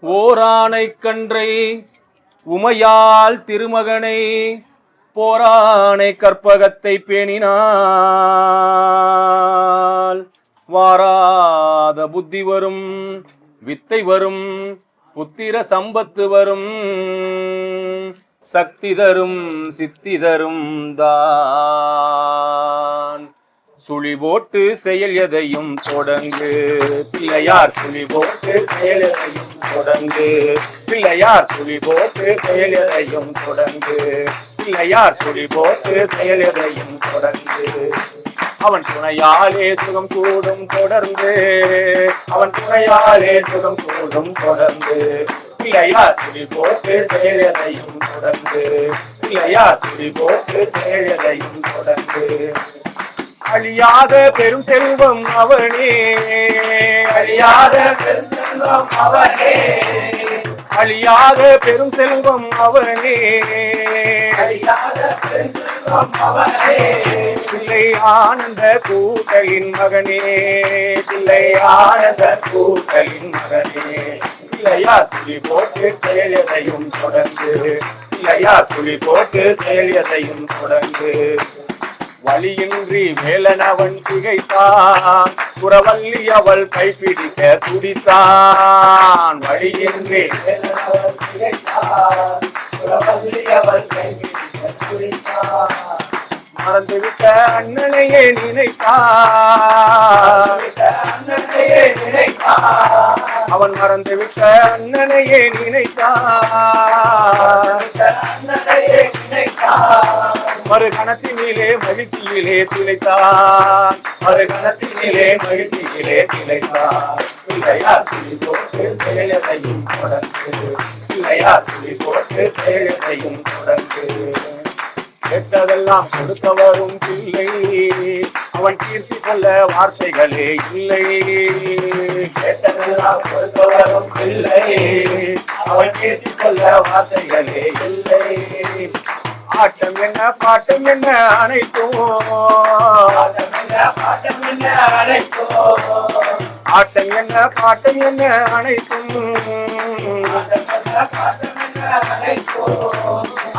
ஓரானை கன்றை உமையால் திருமகனை போரானை கற்பகத்தை பேணினால் வாராத புத்தி வரும், வித்தை வரும், புத்திர சம்பத்து வரும், சக்தி தரும், சித்தி தரும் தான். சுழி போட்டு செயல் எதையும் தொடங்கு பிள்ளையார், சுழி போட்டு செயல் எதையும் தொடங்கு பிள்ளையார், சுழி போட்டு செயல் எதையும் தொடங்கு பிள்ளையார், சுழி போட்டு செயல் எதையும் தொடங்கு. அவன் துணையாலே சுகம் கூடும் தொடர்ந்து, அவன் துணையாலே சுகம் கூடும் தொடர்ந்து பிள்ளையார், சுழி போட்டு செயல் எதையும் தொடங்கு பிள்ளையார், சுழி போட்டு செயல் எதையும் தொடங்கு. அழியாத பெரும் செல்வம் அவனே, அழியாத பெரும் செல்வம் அவனே, அழியாத பெரும் செல்வம் அவனே, அழியாத பெரும் செல்வம் அவனே. பிள்ளை ஆனந்த கூட்டலின் மகனே, பிள்ளை ஆனந்த கூட்டலின் மகனே. பிள்ளையார் துளி போட்டு செயல் எதையும் தொடர்ந்து, பிள்ளையார் துளி போட்டு செயல் எதையும் தொடர்ந்து. வலியின்றி வேலனவன் திகைத்தான், புறவல்லி அவள் கைப்பிடிக்க துடித்தான். வலியின்றி வேலனவன் திகைத்தான், புறவல்லி அவள் கைப்பிடிக்க துடித்தான். மறந்துவிட்ட அண்ணனையே நினைத்தான், அண்ணனையே நினைத்தான். அவன் மறந்துவிட்ட அண்ணனையே நினைத்தான், அண்ணனையே நினைத்தான். மறு கணத்தினிலே மகிழ்ச்சியிலே திளைத்தான், மறு கணத்தினிலே மகிழ்ச்சியிலே திளைத்தான். பிள்ளையார் துளி போட்டு செயல் எதையும் தொடர்ந்து, பிள்ளையார் துளி போட்டு செயல் எதையும் தொடர்ந்து. கேட்டதெல்லாம் கொடுக்க வரும் பிள்ளை, அவன் கீர்த்தி சொல்ல வார்த்தைகளே இல்லை. கேட்டதெல்லாம் கொடுக்க வரும் பிள்ளை, அவன் கீர்த்தி சொல்ல வார்த்தைகளே இல்லை. ஆட்டம் என்ன பாட்டம் என்ன அனைத்தும், ஆட்டம் என்ன பாட்டம் என்ன அனைத்தும், ஆட்டம் என்ன பாட்டம் என்ன அனைத்தும்.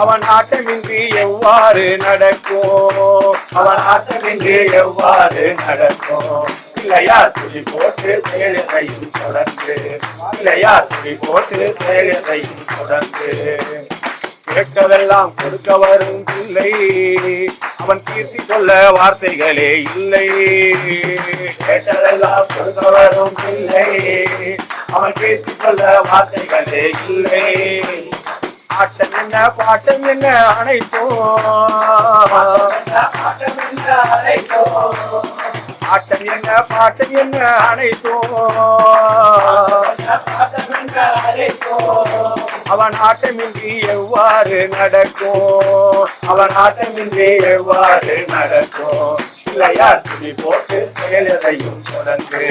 அவன் ஆட்டமின்றி எவ்வாறு நடக்கும், அவன் ஆட்டமின்றி எவ்வாறு நடக்கும். பிள்ளையார் துளி போட்டு செயல் எதையும் தொடர்ந்து, பிள்ளையார் துளி போட்டு செயல் எதையும் தொடர்ந்து. கேட்கவெல்லாம் கொடுக்க வரும் பிள்ளை, அவன் கீர்த்தி சொல்ல வார்த்தைகளே இல்லை. கேட்டதெல்லாம் கொடுக்க வரும் பிள்ளை, அவன் கீர்த்தி சொல்ல வார்த்தைகளே இல்லை. ஆட்டம் என்ன பாட்டம் என்ன அனைத்தும், ஆட்டம் என்ன அனைத்தும், ஆட்டம் என்ன பாட்டம் என்ன அனைத்தும். அவன் ஆட்டமின்றி எவ்வாறு நடக்கும், அவன் ஆட்டமின்றி எவ்வாறு நடக்கும். பிள்ளையார் துளி போட்டு செயல் எதையும் தொடர்ந்து,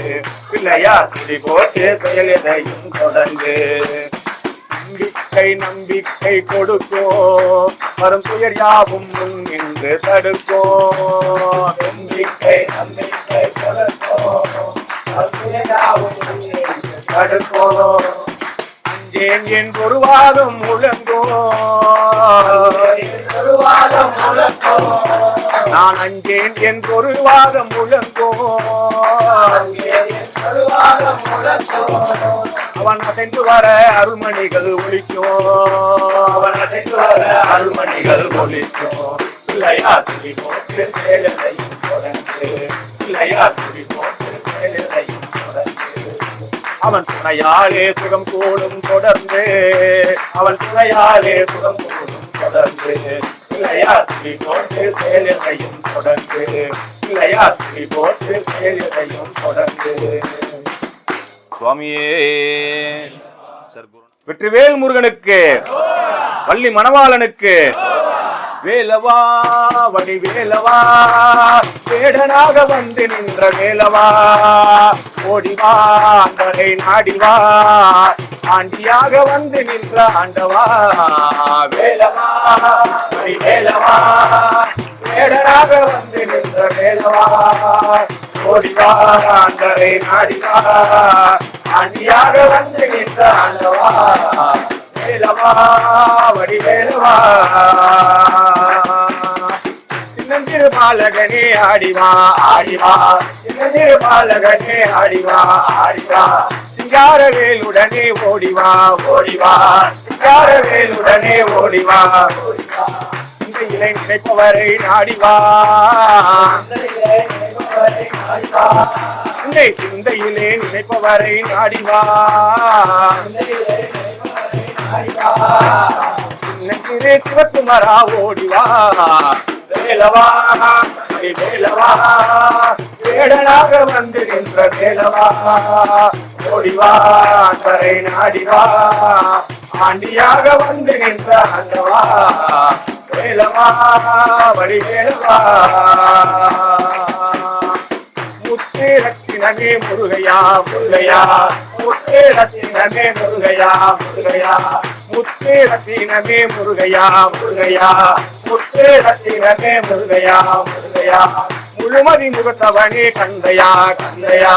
பிள்ளையார் துளி போட்டு செயல் எதையும் தொடர்ந்து. நம்பிக்கை நம்பிக்கை கொடுக்கும், வரும் துயர் யாவும் முன் நின்று தடுக்கும். நம்பிக்கை நம்பிக்கை கொடுக்கும், வரும் துயர் யாவும் முன் நின்று தடுக்கும். அஞ்சேன் என் ஒரு வாதம் முழங்கும், நான் அஞ்சேன் என் ஒரு வாதம் முழங்கும். அவன் அசைந்து வர அருள்மணிகள் ஒழிக்கும், அவன் அசைந்து வர அருள்மணிகள் ஒழிக்கும். பிள்ளையார் துளி போட்டு செயல் எதையும் தொடர்ந்து, பிள்ளையார் துளி போட்டு செயல் எதையும் தொடர்ந்து. அவன் துணையாலே சுகம் கூடும் தொடர்ந்து, அவன் துணையாலே சுகம் கூடும் தொடர்ந்து. பிள்ளையார் துளி போட்டு செயல் எதையும் தொடர்ந்து, பிள்ளையார் துளி போட்டு செயல் எதையும் தொடர்ந்து. சுவாமியே சர்க்குரு. வெற்றிவேல் முருகனுக்கு, வள்ளி மணவாளனுக்கு, வேலவா வடிவேலவா, வேடனாக வந்து நின்ற வேலவா, ஓடிவா அண்டரை நாடிவா, ஆண்டியாக வந்து நின்ற ஆண்டவா, வேலவா வடிவேலவா, வேடனாக வந்து நின்ற வேலவா, ஓடிவா அண்டரை நாடிவா, ஆண்டியாக வந்து நின்ற ஆண்டவா, வேலவா வடிவேலவா. சின்னஞ்சிறு பாலகனே ஆடிவா ஆடிவா, சின்னஞ்சிறு பாலகனே ஆடிவா ஆடிவா, சிங்கார வேலுடனே ஓடிவா ஓடிவா, சிங்கார வேலுடனே ஓடிவா ஓடிவா, சிந்தையிலே நினைப்பவரை நாடிவா, சிந்தையிலே நினைப்பவரை நாடிவா, சின்னஞ்சிறு சிவக்குமரா ஓடிவா, வேலவா வேலவா, வேடனாக வந்து நின்ற வேலவா, ஓடிவா அன்பரை நாடிவா, ஆண்டியாக வந்து நின்ற ஆண்டவா, வேலவா வடிவேலவா. முத்தே லட்சுமணே முருகையா முருகையா, முத்தே லட்சுமணே முருகையா முருகையா, முத்தே லட்சுமணே முருகையா முருகையா, முத்தே லட்சுமணே முருகையா முருகையா, முழுமதி முகத்தவனே கந்தையா கந்தையா,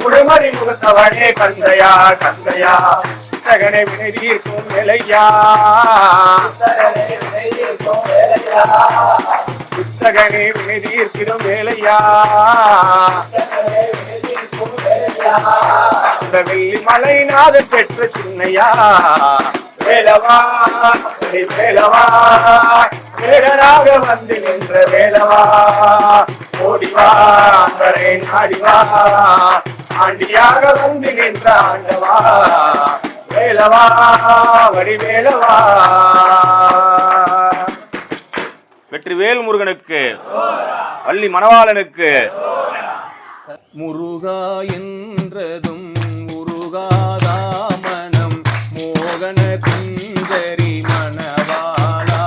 முழுமதி முகத்தவனே கந்தையா கந்தையா, புத்தகனை வினைதீர்க்கும் வேலையா, புத்தகனே வினைதீர்த்திடும் வேலையா, அந்த வெள்ளி மலை நாத பெற்ற சின்னையா, வேலவா வேலவா, வேடனாக வந்து நின்ற வேலவா, ஓடிவா அன்பரை நாடிவா, ஆண்டியாக வந்து நின்ற ஆண்டவா, வேலவா வடிவேலவா. வெற்றிவேல் முருகனுக்கு, வள்ளி மணவாளனுக்கு. முருகா என்றதும் முருகாதா மனம், மோகன குந்தரி மணவாளா,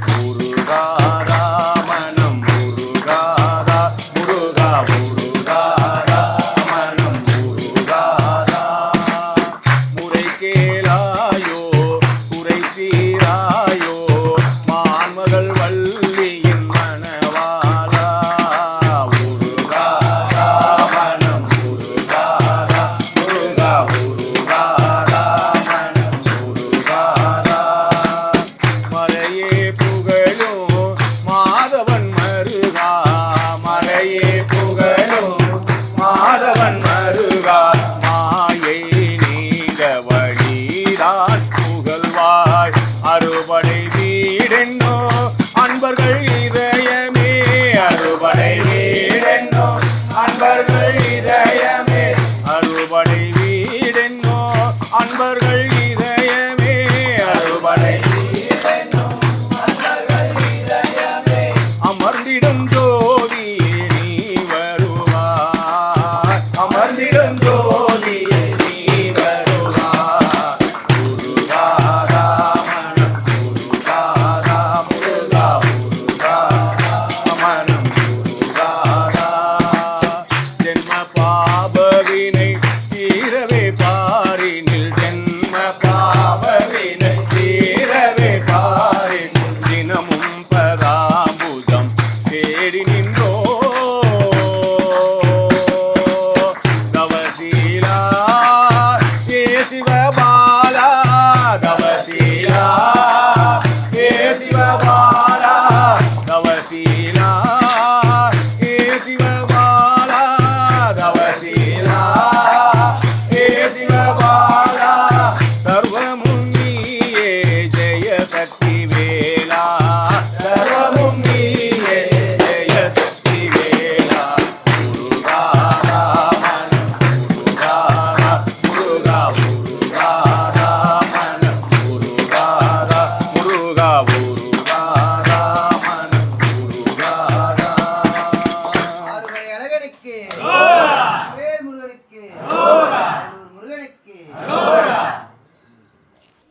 முருகாதா மனம் முருகாதா, முருகா முருகாதா மனம் முருகாதா, முறை கேளாயோ குறை தீராயோ, மான்மகள் வள்ளியின் மணவாளா,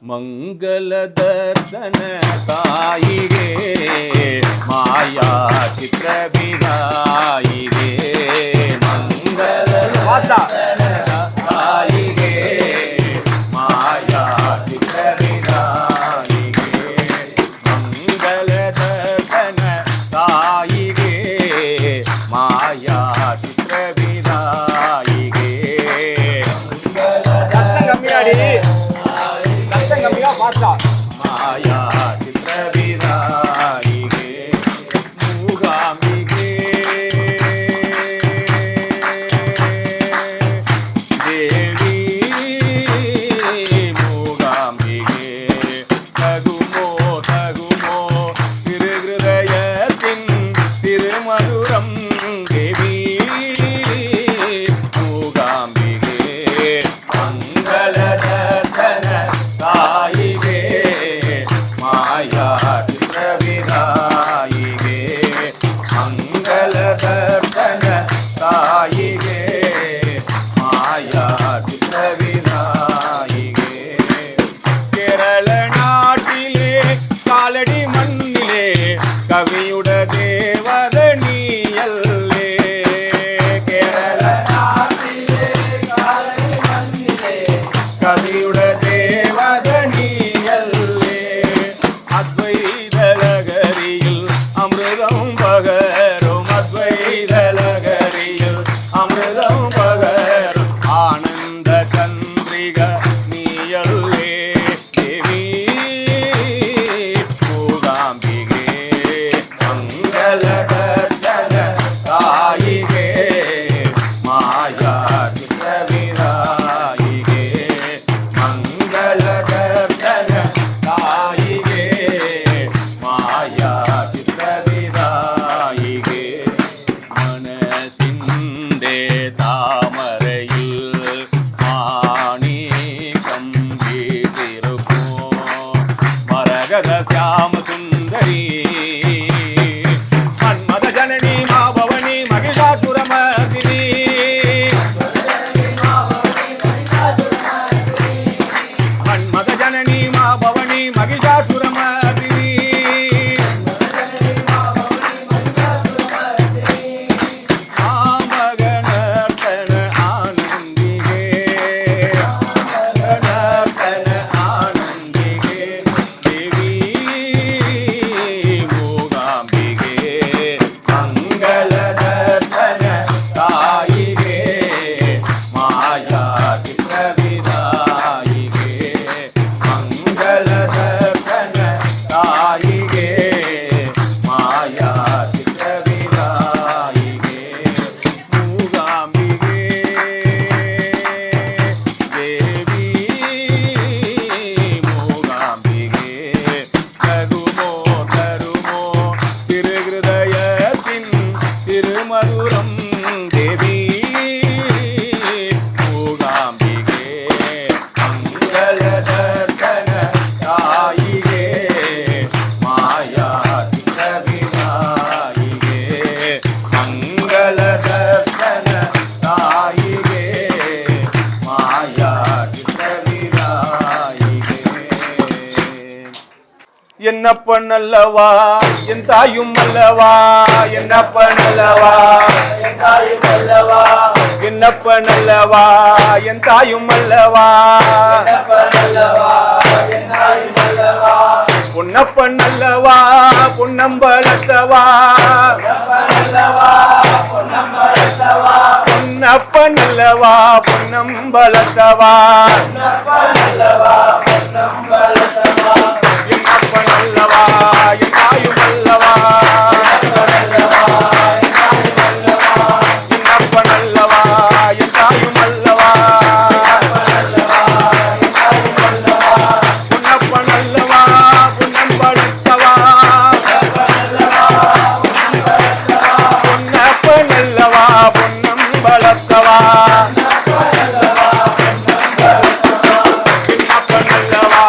ಮಂಗಲ ದರ್ಶನ ತಾಯಿಗೆ ಮಾಯಾ ಚಿತ್ರ ವಿದಾಯಿಗೆ ಮಂಗಲ ದರ್ಶನ ತಾಯಿಗೆ ಮಾಯಾ ಚಿತ್ರ ವಿದಾಯಿಗೆ ಮಂಗಲ ದರ್ಶನ ತಾಯಿಗೆ ಮಾಯಾ ಚಿತ್ರ ವಿದಾಯಿಗೆ ಮಾಯಾ ಚಿತ್ರ ವಿದಾಯಿಗೆ ಮೂಗಾಂಬಿಗೆ ದೇವಿ ಮೂಗಾಂಬಿಗೆ ತಗುಮೋ ತಗುಮೋ ತಿರುಹೃದಯத்தின் திருமதுரம் தேவி மூகாம்பிகே மங்கள தர்சன தாயிகே மாயா சித்திர விதாயிகே மங்கள தர்சன தாயிகே மாயா சித்திர விதாயிகே கேரள நாட்டிலே காலடி மண்ணிலே கவியுட தேவத நீயல்லே கேரள நாட்டிலே காலடி மண்ணிலே கவியுட தேவத நீயல்லே அத்வைத லகரியில் அமிர்தம் பகரும் அத்வைத லகரியில் அமிர்தம் பகரும் ஆனந்த சந்திரிக நீயல்லே தேவி மூகாம்பிகே மங்கள தர்சன தாயிகே மாயா சித்திர விதாயிகே மங்கள தர்சன தாயிகே மாயா சித்திர விதாயிகே மனசிந்தே தாமரையில் மாணிக்கம் வீற்றிருப்போம் மரகத சியாம சுந்தரி மன்மத ஜனனி மாபவனி மகிஷாசுரமர்தினி மன்மத ஜனனி மாபவனி மகிஷாசுரமர்தினி ஆமகனர்த்தன ஆனந்திகே ஆமகனர்த்தன ஆனந்திகே தேவி மூகாம்பிகே மங்கள தர்சன தாயிகே மாயா சித்திர விதாயிகே மங்கள தர்சன தாயிகே மாயா சித்திர விதாயிகே மூகாம்பிகே தேவி மூகாம்பிகே தகுமோ தருமோ திருஹிருதயத்தின் திருமதுரம் தேவி மூகாம்பிகே மங்கள தர்சன தாயிகே மாயா சித்திர விதாயிகே மங்கள தர்சன தாயிகே மாயா சித்திர விதாயிகே என்னப்பன் அல்லவா என் தாயும் அல்லவா என்னப்பன் அல்லவா என் தாயும் அல்லவா என்னப்பன் அல்லவா என் தாயும் அல்லவா பொன்னப்பன் அல்லவா பொன்னம்பலத்தவா பொன்னப்பன் அல்லவா பொன்னம்பலத்தவா என்னப்பன் அல்லவா என் தாயும் அல்லவா என்னப்பன் அல்லவா என் தாயும் அல்லவா பொன்னப்பன் அல்லவா பொன்னம்பலத்தவா பொன்னப்பன் அல்லவா பொன்னம்பலத்தவா என்னப்பன் அல்லவா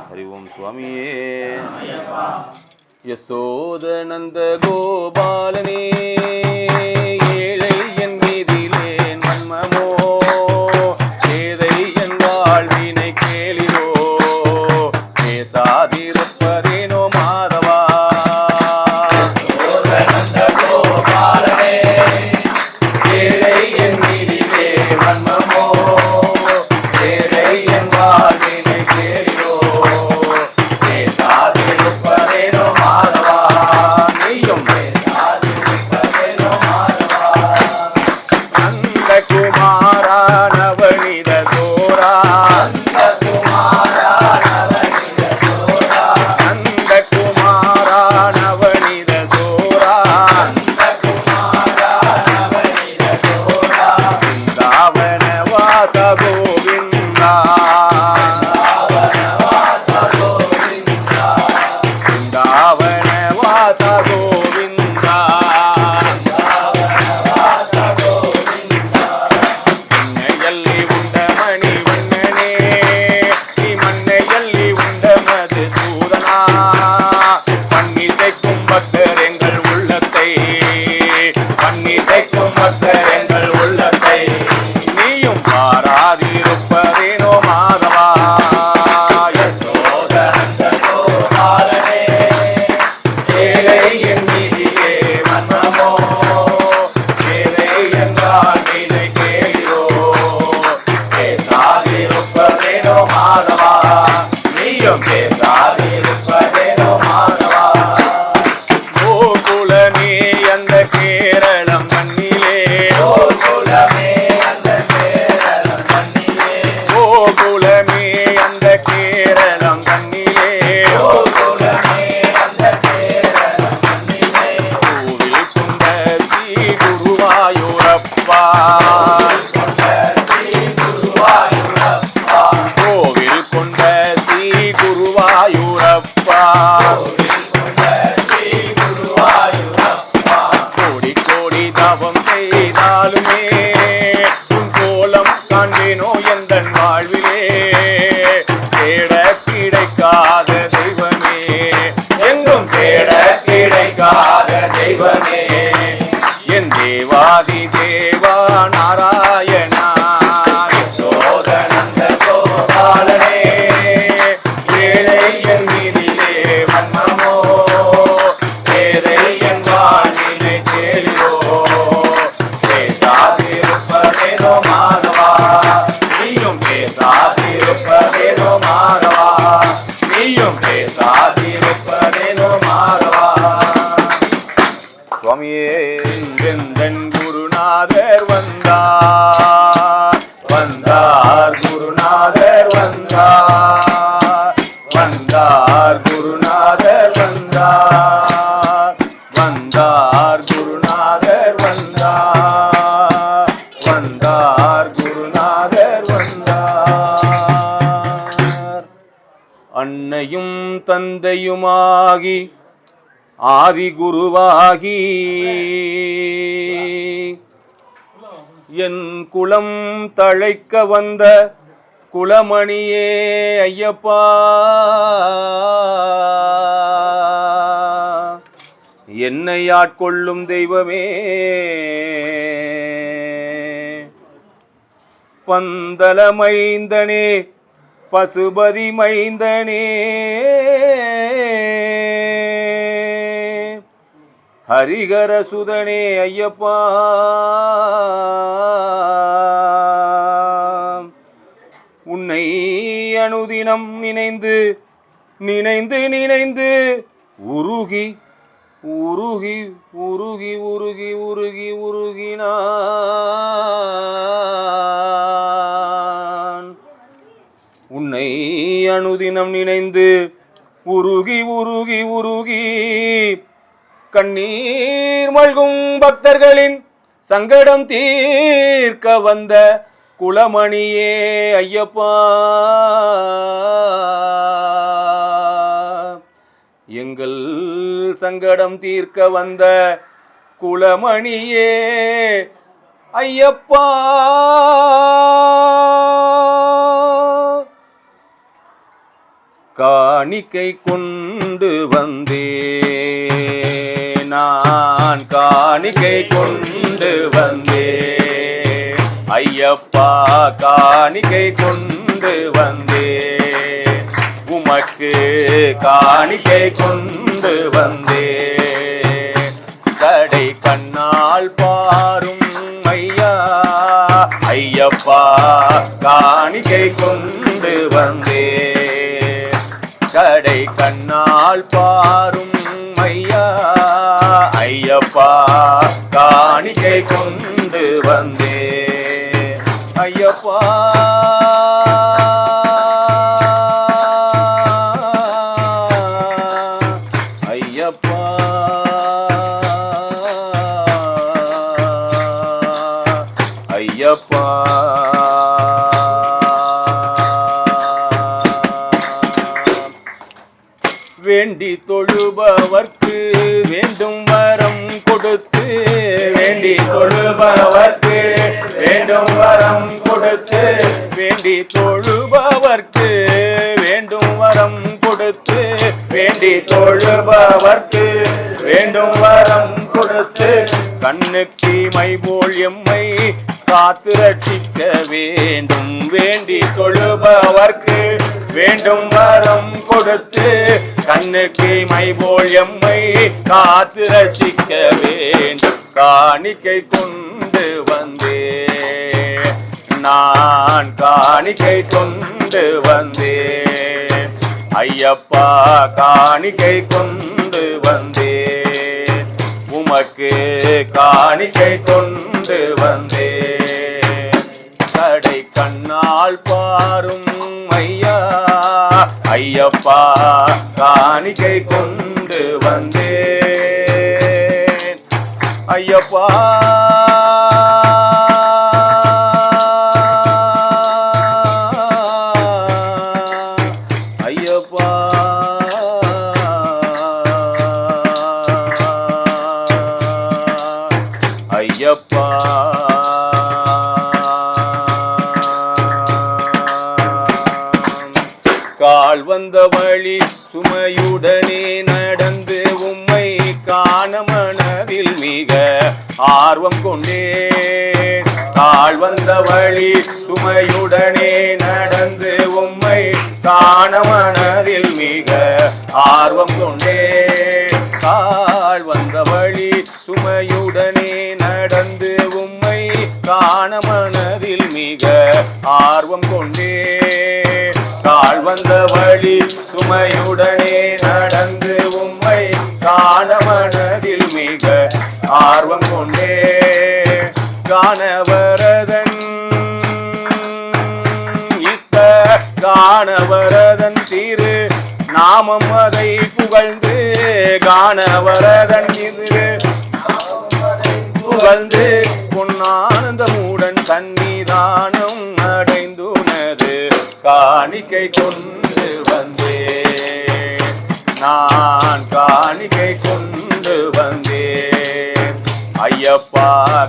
ஹரி ஓம் சுவாமியே. யசோதனந்த கோபாலனே ஏழை என் மீதிலே நன்மமோ ஏதை என் வாழ்வினை கேளிரோ பேசாதிருப்பதேனோ மாதவா. யசோதனந்த கோபாலனே ஏழை என் மீதிலே நன்மமோ ஏதை என் வாழ்வினை கேளிரோ பேசாதிருப்பதேனோ மாதவா. நீயும் பேசாதிருப்பதேனோ மாதவா. நந்தகுமாரா நவநீத சோரா நந்தகுமாரா நவநீத சோரா நந்தகுமாரா நவநீத சோரா நந்தகுமாரா நவநீத சோரா பிருந்தாவன வாச கோவிந்தா வனவாச கோவிந்தா பிருந்தாவன வாச கோவிந்தா. வனவாச கோவிந்தா மண்ணையல்லி உண்ட மணி வண்ணனே நீ மண்ணையல்லி உண்ட மது சூதனா பன்னிசைக்கும் பக்தர் எங்கள் உள்ளத்தை பன்னிசைக்கும் பக்தர் எங்கள் உள்ளத்தை நீயும் பாராதிருப்பதேனோ மாதவா. யசோதனந்த கோபாலனே ஏழை என் மீதிலே மன்மமோ ஏழை என் வாழ்வினை கேளிரோ பேசாதிருப்பதேனோ மாதவா. நீயும் பேசாதிருப்பதேனோ மாதவா. கோகுலமே அந்த கேரளம் மண்ணிலே கோகுலமே அந்த கேரளம் மண்ணிலே கோகுலமே அந்த கேரளம் தண்ணிலே கோகுலமே அந்த கேரளம் மண்ணிலே கோவில் கொண்ட ஸ்ரீ குருவாயூரப்பா கொண்ட ஸ்ரீ குருவாயூரப்பா கோவில் கொண்ட ஸ்ரீ குருவாயூரப்பா கொண்ட ஸ்ரீ குருவாயூரப்பா கோடி கோடி தவம் செய்தாலுமே உன் கோலம் காண்பேனோ எந்தன் வாழ்விலே தேட கிடைக்காத தெய்வமே எங்கும் தேட கிடைக்காத தெய்வமே என் தேவாதி தேவா நாராயணா. யசோதனந்த கோபாலனே ஏழை என் மீதிலே மன்மமோ ஏழை என் வாழ்வினை கேளிரோ பேசாதிருப்பதேனோ மாதவா. நீயும் பேசாதிருப்பதேனோ மாதவா. நீயும் பேசாதிருப்பதேனோ மாதவா. சுவாமியே எந்தன் குருநாதர் வந்தார் வந்தார் குருநாதர் வந்தார் வந்தார் குருநாதர் வந்தார் வந்தார் குருநாதர் வந்தார் வந்தார் குருநாதர் வந்தார். அன்னையும் தந்தையுமாகி ஆதி குருவாகி என் குலம் தழைக்க வந்த குலமணியே ஐயப்பா என்னை ஆட்கொள்ளும் தெய்வமே பந்தல மைந்தனே பசுபதி மைந்தனே ஹரிகர சுதனே ஐயப்பா உன்னை அனுதினம் நினைந்து நினைந்து நினைந்து உருகி உருகி உருகி உருகி உருகி உருகினான் உன்னை அனுதினம் நினைந்து உருகி உருகி உருகி கண்ணீர் மல்கும் பக்தர்களின் சங்கடம் தீர்க்க வந்த குலமணியே ஐயப்பா எங்கள் சங்கடம் தீர்க்க வந்த குலமணியே ஐயப்பா காணிக்கை கொண்டு வந்தே நான் காணிக்கை கொண்டு வந்தே ஐயப்பா காணிக்கை கொண்டு வந்தே உமக்கு காணிக்கை கொண்டு வந்தே கடை கண்ணால் பாரும் ஐயா ஐயப்பா காணிக்கை கொண்டு வந்தே கடை கண்ணால் பாரும் ஐயா ஐயப்பா காணிக்கை கொண்டு வந்தே ஐயப்பா ஐயப்பா ஐயப்பா வேண்டி தொழுபவர்க்கு வேண்டும் வரம் கொடுத்து வேண்டி தொழுபவர்க்கு வேண்டும் வரம் கொடுத்து வேண்டி தொழுபவர்க்கு வேண்டும் வரம் கொடுத்து வேண்டி தொழுபவர்க்கு வேண்டும் வரம் கொடுத்து கண்ணுக்கு மை போல் எம்மை காத்து ரட்சிக்க வேண்டும் வேண்டி தொழுபவர்க்கு வேண்டும் வரம் கொடுத்து கண்ணுக்கு மை போல் எம்மை காத்து ரட்சிக்க வேண்டும் காணிக்கை கொண்டு வந்தே நான் காணிக்கை கொண்டு வந்தே ஐயப்பா காணிக்கை கொண்டு வந்தே உமக்கு காணிக்கை கொண்டு வந்தே கடை கண்ணால் பாரும் ஐயா ஐயப்பா காணிக்கை கொண்டு வந்தே ஐயப்பா ஐயப்பா ஐயப்பா கால் வந்த வழி சுமையுடனே நடந்து உம்மை காண மனதில் மிக ஆர்வம் கொண்டே கால் வந்த வழி சுமையுடனே நடந்து உம்மை காண மனதில் மிக ஆர்வம் கொண்டே கால் வந்த வழி சுமையுடனே நடந்து உம்மை காண மனதில் மிக ஆர்வம் கொண்டே கால் வந்த வழி சுமையுடனே நடந்து உம்மை காண மனதில் மிக ஆர்வம் கொண்டே காணவரதன் இத்த காணவரதன் திரு நாமம் அதை புகழ்ந்து காணவரதன் திரு புகழ்ந்து பொன்னானந்தமுடன் சன்னிதானம் அடைந்துனது காணிக்கை கொண்டு வந்தே நான் காணிக்கை கொண்டு வந்தே ஐயப்பா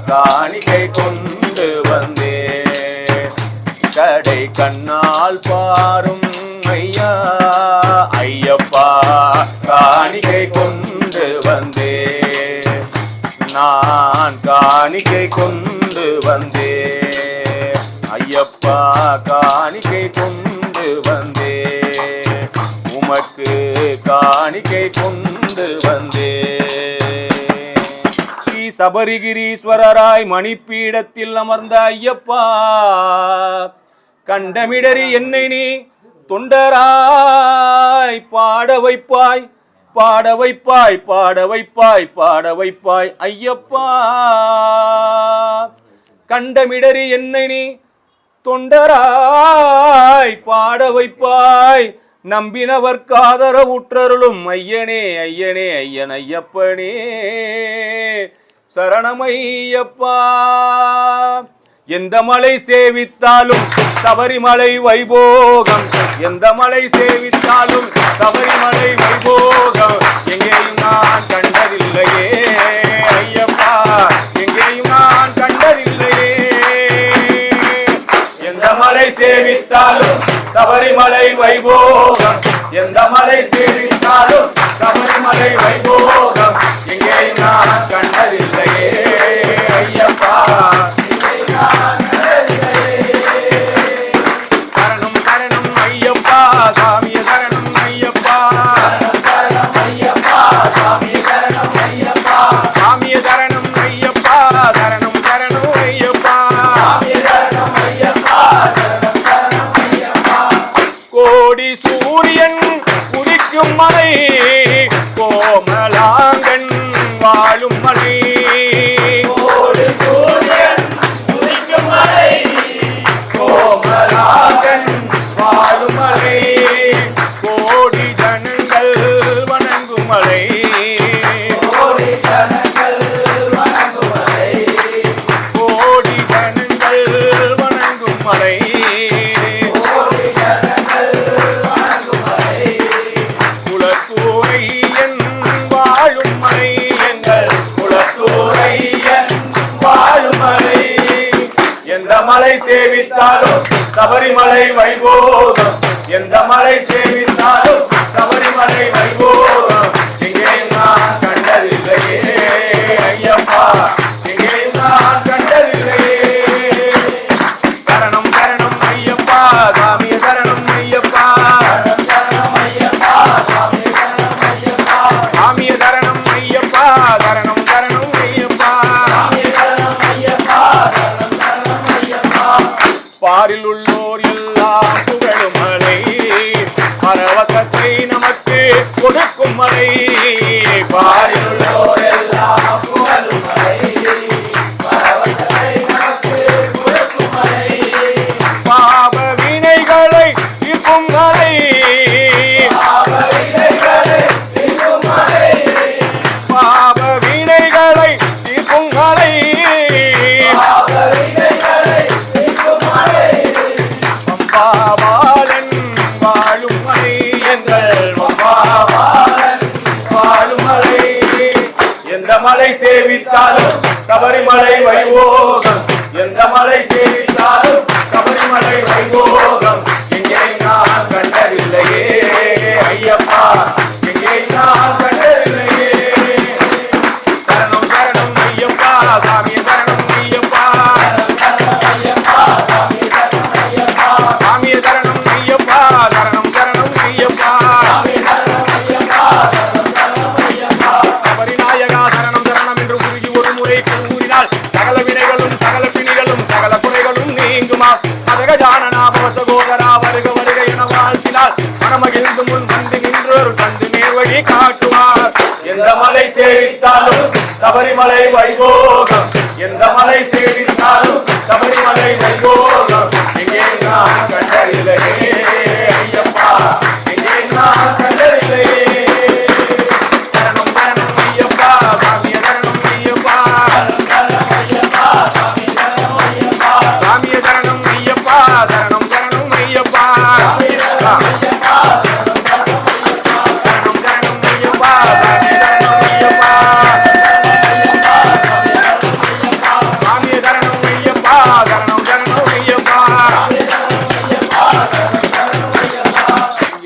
காணிக்கை கொண்டு வந்தே கடை கண்ணால் பாரும் ஐயா ஐயப்பா காணிக்கை கொண்டு வந்தே நான் காணிக்கை கொண்டு வந்தே ஐயப்பா காணிக்கை கொண்டு வந்தே உமக்கு காணிக்கை கொண்டு வந்தே ஸ்ரீ சபரிகிரீஸ்வரராய் மணிப்பீடத்தில் அமர்ந்த ஐயப்பா கண்டமிடறி என்னை நீ தொண்டராய் பாட வைப்பாய் பாட வைப்பாய் பாட வைப்பாய் பாட வைப்பாய் ஐயப்பா கண்டமிடறி என்னை நீ தொண்டராய் பாட வைப்பாய் நம்பினவர்க்கு ஆதரவுற்றருளும் ஐயனே ஐயனே ஐயன் ஐயப்பனே சரணமையப்பா எந்த மலை சேவித்தாலும் சபரிமலை வைபோகம் எந்த மலை சேவித்தாலும் சபரிமலை வைபோகம் எங்கேயும் நான் கண்டதில்லையே ஐயப்பா எங்கேயும் நான் கண்டதில்லையே எந்த மலை சேவித்தாலும் சபரிமலை வைபோகம் எந்த மலை சேவித்தாலும் சபரிமலை வைபோகம் எங்கே நான் கண்டதில்லையே ஐயப்பா. சரணம் சரணம் ஐயப்பா சாமிய சரணம் ஐயப்பா. சாமிய சரணம் ஐயப்பா. சரணம் சரணம் ஐயப்பா. கோடி சூரியன் உதிக்கும் மலை கோமலாங்கன் வாழும் மலை. கோடி சூரியன் உதிக்கும் மலை கோமலாங்கன் வாழும் மலை. கோடி ஜனங்கள் வணங்கும் மலை. கோடி ஜனங்கள் வணங்கும் மலை. கோடி ஜனங்கள் வணங்கும் மலை. குலத்தூரையன் வாழும் மலை எங்கள் குலத்தூரையன் வாழும் மலை. எந்த மலை சேவித்தாலும் சபரிமலை வைபோகம். எந்த மலை சேவித்தாலும் சபரிமலை வைபோகம் எங்கே நான் கண்டதில்லையே ஐயப்பா. எங்கே நான் கண்டதில்லையே. சரணம் சரணம் ஐயப்பா சாமி சரணம் ஐயப்பா. சாமிய சரணம் ஐயப்பா. சரணம் சரணம் ஐயப்பா. பாரில் உள்ளோர் எல்லாம் புகழும் மலை பரவசத்தை நமக்கு கொடுக்கும் மலை. பாரில் உள்ளோர் எல்லாம் புகழும் மலை பரவசத்தை நமக்கு கொடுக்கும் மலை. பாவ வினைகளை தீர்க்கும் மலை. பாவ வினைகளை தீர்க்கும் மலை. பாவ வினைகளை தீர்க்கும் மலை. பாவ வினைகளை தீர்க்கும் மலை. பம்பாபாலன் வாழும் மலை எங்கள் பம்பாபாலன் வாழும் மலை. எந்த மலை சேவித்தாலும் சபரிமலை வைபோகம். எந்த மலை சேவித்தாலும் சபரிமலை வைபோகம் எங்கே நான் கண்டதில்லையே ஐயப்பா. எங்கே நான் கண்டதில்லையே. சரணம் சரணம் ஐயப்பா சாமிய சரணம் ஐயப்பா. சாமிய சரணம் ஐயப்பா. சரணம் சரணம் ஐயப்பா. சபரிநாயகா சரணம் சரணம் என்று உருகி ஒரு முறை கூறினால் சகல வினைகளும் சகல பிணிகளும் சகல குறைகளும் நீங்குமா. மதகஜானனா பவசகோதரா வருக வருக என வாழ்த்தினால் மனமகிழ்ந்து முன் வந்து நின்றோர் கண்டு நேர்வழி காட்டுவார். எந்த மலை சேவித்தாலும் சபரிமலை வைபோகம். எந்த மலை சேவித்தாலும் சபரிமலை வைபோகம் எங்கே நான் கண்டதில்லையே ஐயப்பா. எங்கே நான் கண்டதில்லையே. சரணம் சரணம் ஐயப்பா சாமிய சரணம் ஐயப்பா. சாமிய சரணம் ஐயப்பா. சரணம் சரணம் ஐயப்பா. சரணம் சரணம் ஐயப்பா. சாமிய சரணம் ஐயப்பா. சரணம் சரணம் ஐயப்பா.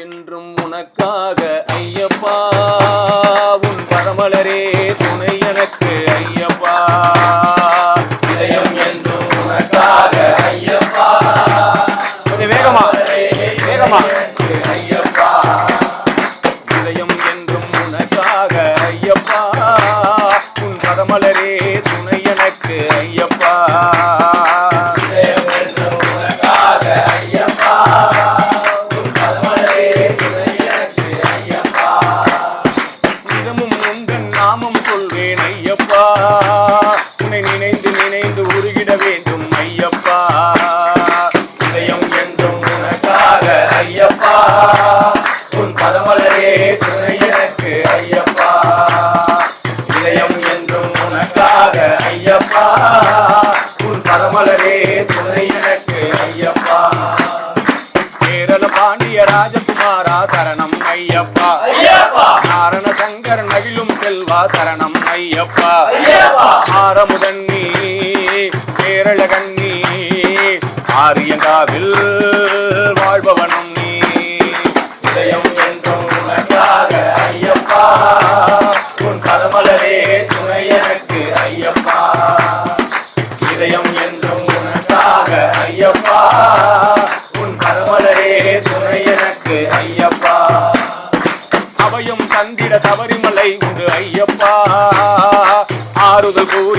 என்றும் உனக்காக ஐயப்பா உன் பரமலரே துணை எனக்கு ஐயப்பா. இதயம் என்றும் உனக்காக ஐயப்பா. கொஞ்சம் வேகமா வேகமா. ஐயப்பா இதயம் என்றும் உனக்காக ஐயப்பா உன் பரமலரே துணை எனக்கு ஐயப்பா. இதயம் என்றும் உனக்காக ஐயப்பா உன் பரமலரே துணை எனக்கு ஐயப்பா. இதமும் உந்தன் நாமம் சொல்வேன் ஐயப்பா. உன்னை நினைந்து நினைந்து உருகிட வேண்டும் ஐயப்பா. இதயம் என்றும் உனக்காக ஐயப்பா உன் பதமலரே துணை எனக்கு ஐயப்பா. இதயம் என்றும் உனக்காக ஐயப்பா உன் பதமலரே துணை எனக்கு ஐயப்பா. கேரள பாண்டிய ராஜகுமாரா சரணம் ஐயப்பா. நாரண சங்கர் நகிலும் செல்வா சரணம் ஐயப்பா. ஆரமுதன் நீ கேரள கண்ணி ஆரியங்காவில் வாழ்பவனும் நீ. இதயம் என்றும்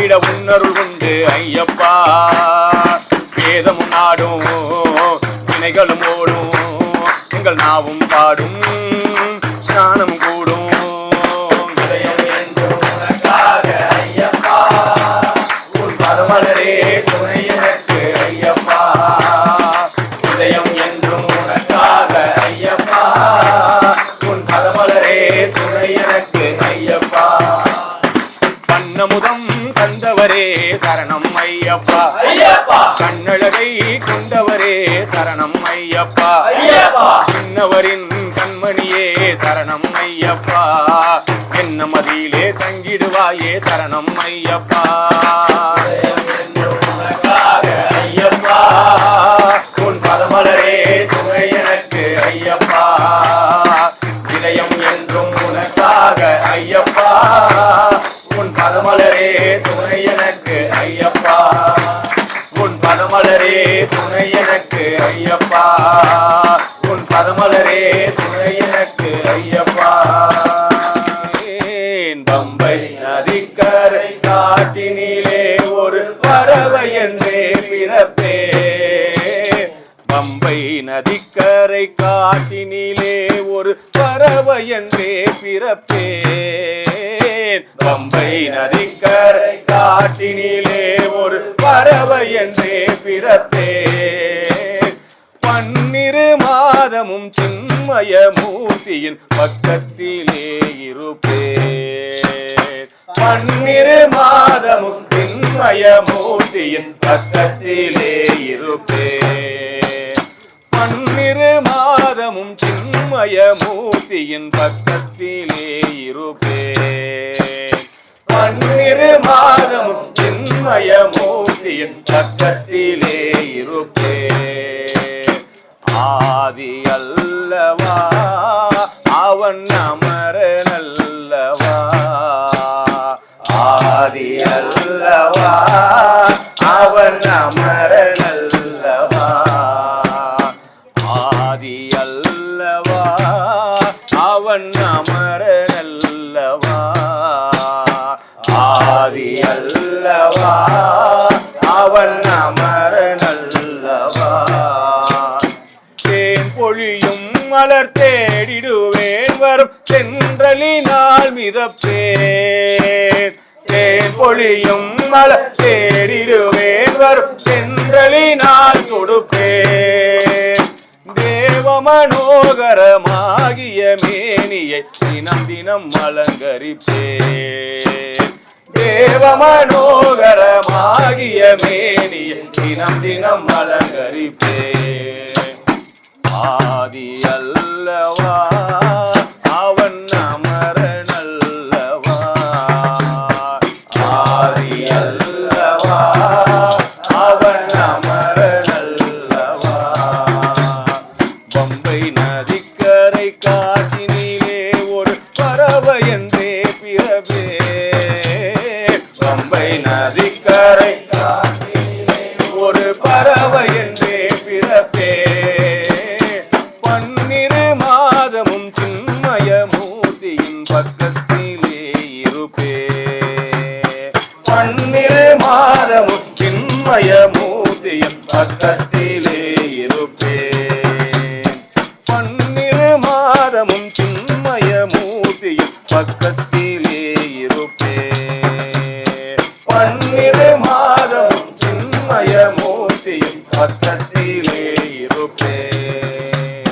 விட உன்னருள் உண்டு ஐயப்பா. வேதமும் நாடும் வினைகளும் ஓடும் எங்கள் நாவும் பாடும் ஸ்நானம் கூடும். இதயம் என்றும் உனக்காக ஐயப்பா, உன் பதமலரே துணை எனக்கு ஐயப்பா. இதயம் என்றும் உனக்காக ஐயப்பா, உன் பதமலரே துணை எனக்கு ஐயப்பா. கண்ணமுதம் தந்தவரே சரணம் ஐயப்பா. கண்ணழகை கொண்டவரே சரணம் ஐயப்பா. சின்னவரின் கண்மணியே சரணம் ஐயப்பா. என்ன மதியிலே தங்கிடுவாயே சரணம் ஐயப்பா. ஐயப்பா, உன் பதமலரே துணை எனக்கு ஐயப்பா. இதயம் என்றும் உனக்காக ஐயப்பா, உன் பதமலரே துணை எனக்கு ஐயப்பா. உன் பதமலரே துணை எனக்கு ஐயப்பா. உன் பதமலரே துணை எனக்கு ஐயப்பா. பம்பை நதிக்கரை காட்டினிலே ஒரு பறவை என்றே பிறப்பே. பம்பை நதிக்கரை காட்டினிலே ஒரு பறவை என்றே பிறப்பேன். பம்பை நதிக்கரை காட்டினிலே ஒரு பறவை என்றே பிறப்பேன். பன்னிரு மாதமும் சின்மய மூர்த்தியின் பக்கத்திலே இருப்பேன். பன்னிரு மாதமும் சின்மய மூர்த்தியின் பக்கத்திலே இருப்பேன். பன்னிரு மாதமும் சின்மய மூர்த்தியின் பக்கத்திலே இருப்பேன். பன்னிரு மாதமும் சின்மய மூர்த்தியின் பக்கத்திலே இருப்பேன். ஆதி அல்லவா அவன் அமரனல்லவா. ஆதி அல்லவா அவன் அமரனல்லவா. ஆதி அல்லவா அவன் அமரனல்லவா. ஆதி அல்லவா அவன் அமரனல்லவா. தேன் பொழியும் மலர் தேடிடுவேன் வரும் தென்றலினால் மிதப்பேன். தேன் பொழியும் மலர் தேடிடுவேன் வரும் தென்றலினால் கொடுப்பேன். தேவ மனோகரமாகிய மேனியை தினம் தினம் அலங்கரிப்பேன். தேவ மனோகரமாகிய மேனியை தினம் தினம் அலங்கரிப்பேன். ஆதி அல்லவா அவன் அமரனல்லவா. ஆதி அல்லவா அவன் அமரனல்லவா. பம்பை நதிக்கரை காட்டினிலே ஒரு பறவை என்றே பிறவே. பம்பை நதிக்கரை ஒரு பறவை என்றே பிறப்பே. பன்னிரு மாதமும் சின்மய மூர்த்தியின் பக்கத்திலே இருப்பே. பன்னிரு மாதமும் சின்மய மூர்த்தியின் பக்கத்திலே இருப்பேன். பன்னிரு மாதமும் சின்மய மூர்த்தியின் பக்கத்திலே இருப்பே. பன்னிரு மாதமும் சின்மய மூர்த்தியின் பக்கத்திலே இருப்பேன்.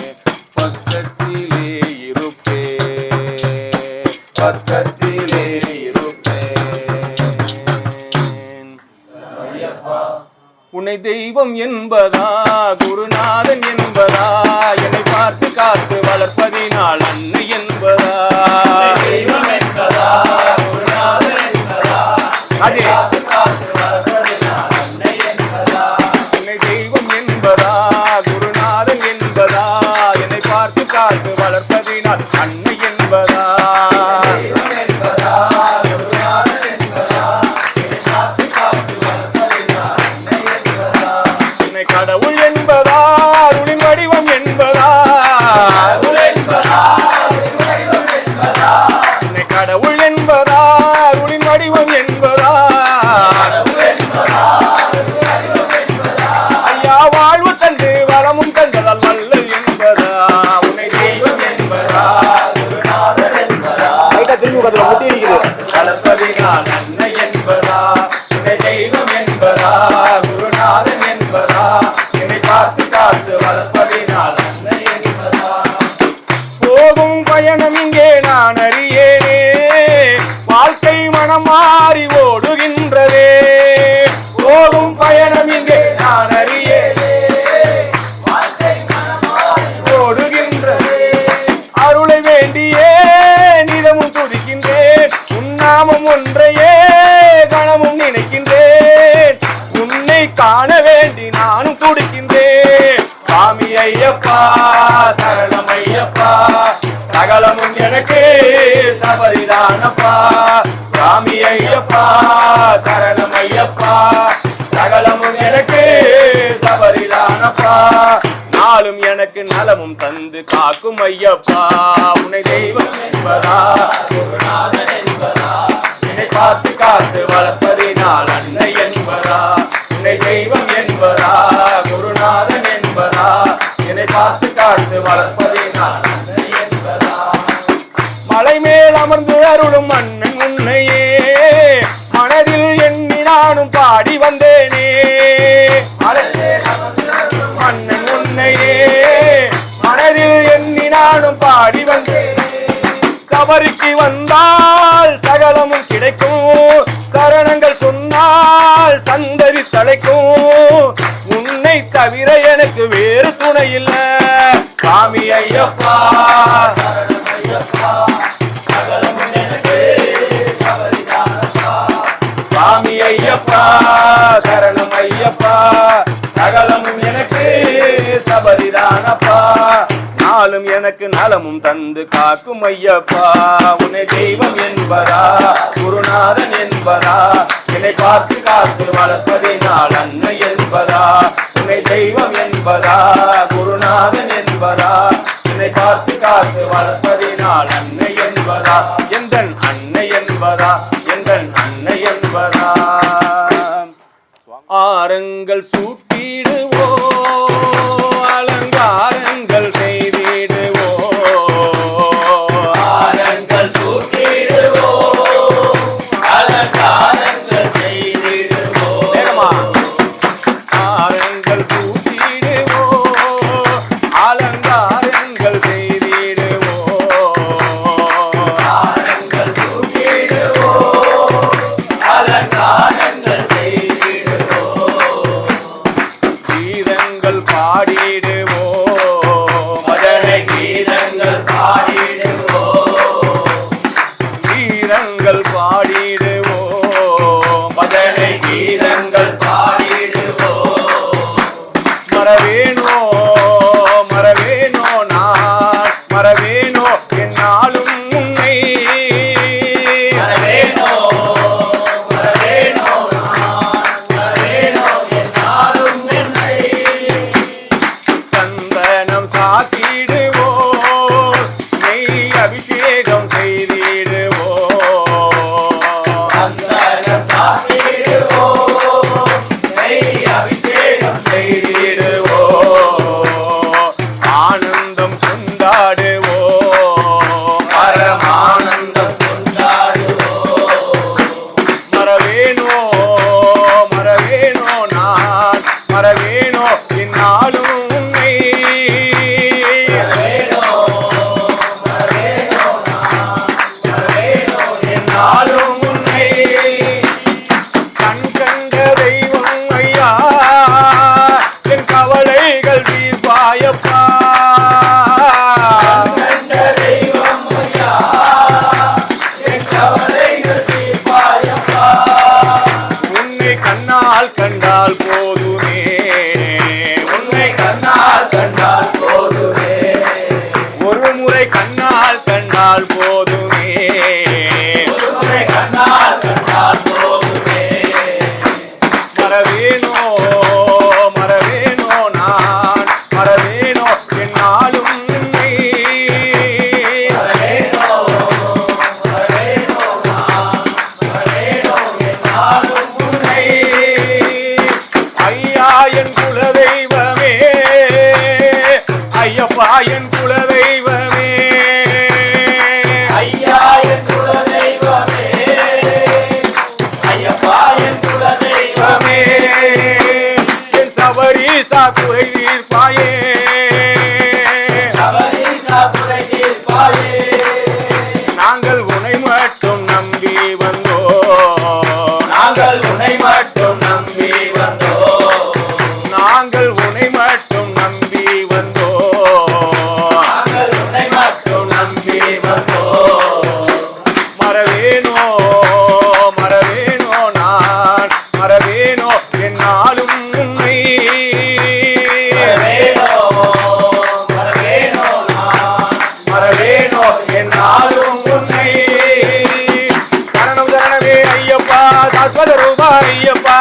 பக்கத்திலே இருப்பே. பக்கத்திலே இருப்பேன். உன்னை தெய்வம் என்பதா குருநாதன் என்பதா என்னை பார்த்து காத்து வளர்ப்பதினால் அன்னை என்பதா. தெய்வம் என்பதா குருநாதன் என்பதா அதே அன்னை என்பதா. என்னை தெய்வம் என்பதா குருநாதன் என்பதா என்னை பார்த்து காத்து வளர்ப்பதினால் அன்னை என்பதா. தெய்வம் என்பதா குருநாதன் என்பதா அன்னை என்பதா. என்னை கடவுள் என்பதா அருளின் வடிவம் என்பதா. என்னை கடவுள் என்பதா அருளின் வடிவம் என்பதா. என்பதா குருநாதன் என்பதா என்னை பார்த்து காத்து வளர்ப்பதினால் அன்னை என்பதா போகும் பயணம் இங்கே நான் அறியேனே வாழ்க்கை மனம் மாறி ஓடுகின்றதே போகும் பயணம் இங்கே நான் அறியேனே வாழ்க்கை மனம் மாறி ஓடுகின்றதே அருளை வேண்டியே நிலமும் துடிக்கின்றேன் உன்னாமம் ஒன்றையே கணமும் நினைக்கின்றேன் உன்னை காண வேண்டி நானும் துடிக்கின்றேன் சுவாமி ஐயப்பா சரணம் ஐயப்பா சகலமும் எனக்கு சபரிதானப்பா சுவாமி ஐயப்பா சரணம் ஐயப்பா சகலமும் எனக்கு சபரிதானப்பா நாளும் எனக்கு நலமும் தந்து காக்கும் ஐயப்பா உன்னை தெய்வம் என்பதா குருநாதன் என்பதா என்னை பார்த்து காத்து வளர்ப்பதினால் அன்னை என்பதா உன்னை தெய்வம் என்பதா குருநாதன் என்பதா என்னை பார்த்து காத்து வளர்ப்பதினால் அன்னை என்பதா மலை மேல் அமர்ந்து அருளும் மன்னன் உன்னையே மனதில் எண்ணி நானும் பாடி வந்தேனே மன்னன் உன்னையே மனதில் எண்ணி நானும் பாடி வந்தேன் சபரிக்கு வந்தால் சகலமும் கிடைக்கும் சரணங்கள் சொன்னால் சந்ததி தலைக்கும் உன்னை தவிர எனக்கு வேறு துணை இல்ல சாமி ஐயப்பா சரணம் ஐயப்பா சகலமும் எனக்கு சபரிதானப்பா சாமி ஐயப்பா சரணம் ஐயப்பா சகலமும் எனக்கு சபரிதானப்பா நாளும் எனக்கு நலமும் தந்து காக்கும் ஐயப்பா உன்னை தெய்வம் என்பதா குருநாதன் என்பதா என்னை பார்த்து காத்து வளர்ப்பதினால் அன்னை என்பதா உன்னை தெய்வம் என்பதா குருநாதன் என்பதா என்னை பார்த்து காத்து வளர்ப்பதினால் அன்னை என்பதா எந்தன் அன்னை என்பதா எந்தன் அன்னை என்பதா ஆரங்கள் சூட்டிடுவோ அலங்காரங்கள் செய்திடுவோ ஆரங்கள் சூட்டிடுவோ அலங்காரங்கள் செய்திடுவோ ஆரங்கள் சூட்டிடுவோ அலங்காரங்கள் செய்திடுவோ ஆரங்கள் சூட்டிடுவோ அலங்காரங்கள் செய்திடுவோ கீதங்கள் பாடிடுவோ மதனை கீதங்கள் பாடிடுவோ கீதங்கள் பாடிடுவோ மதனை கீதங்கள் பாடிடுவோ மறவேனோ மறவேனோ நான் மறவேனோ என்னாலும் உன்னை மறவேனோ மறவேனோ நான் மறவேனோ என்னாலும் என்னை சந்தனம் சாத்திடுவோ நெய் அபிஷேகம் செய்திடுவோ சந்தனம் சாத்திடுவோ நெய் அபிஷேகம் செய்திடுவோ ஆனந்தம் கொண்டாடுவோ பரமானந்தம் கொண்டாடுவோ மறவேனோ மறவேனோ நான் மறவேனோ என்னாலும் உன்னை மறவேனோ மறவேனோ நான் மறவேனோ என்னாலும் உன்னை கண் கண்ட தெய்வம் ஐயா என் கவலைகள் தீர்ப்பாயப்பா கண்ட தெய்வம் ஐயா என் கவலைகள் தீர்ப்பாயப்பா உன்னை கண்ணால் கண்டால் போதுமே உன்னை கண்ணால் கண்டால் போதுமே ஒரு முறை கண்ணால் கண்டால் போதுமே ஒருமுறை கண்ணால் கண்டால் போதுமே மறவேனோ மறவேனோ நான் மறவேனோ என்னாலும் உன்னை மறவேனோ மறவேனோ நான் மறவேனோ என்னாலும் உன்னை ஐயா என் குலதெய்வமே ஐயப்பா என் குலதெய்வமே ஐயா என் குலதெய்வமே ஐயப்பா என் குலதெய்வமே தீர்ப்பாயே நாங்கள் உன்னை மட்டும் நம்பி வந்தோம் நாங்கள் உன்னை மட்டும் நம்பி வந்தோம் நாங்கள் உன்னை மட்டும் நம்பி வந்தோம் நாங்கள் உன்னை மட்டும் நம்பி வந்தோம் மறவேனோ மறவேனோ நான் மறவேனோ என்னாலும் உன்னை மறவேனோ என்னாலும் உன்னை சரணம் சரணமே ஐயப்பா தாஸ்பத ரூபாய் ஐயப்பா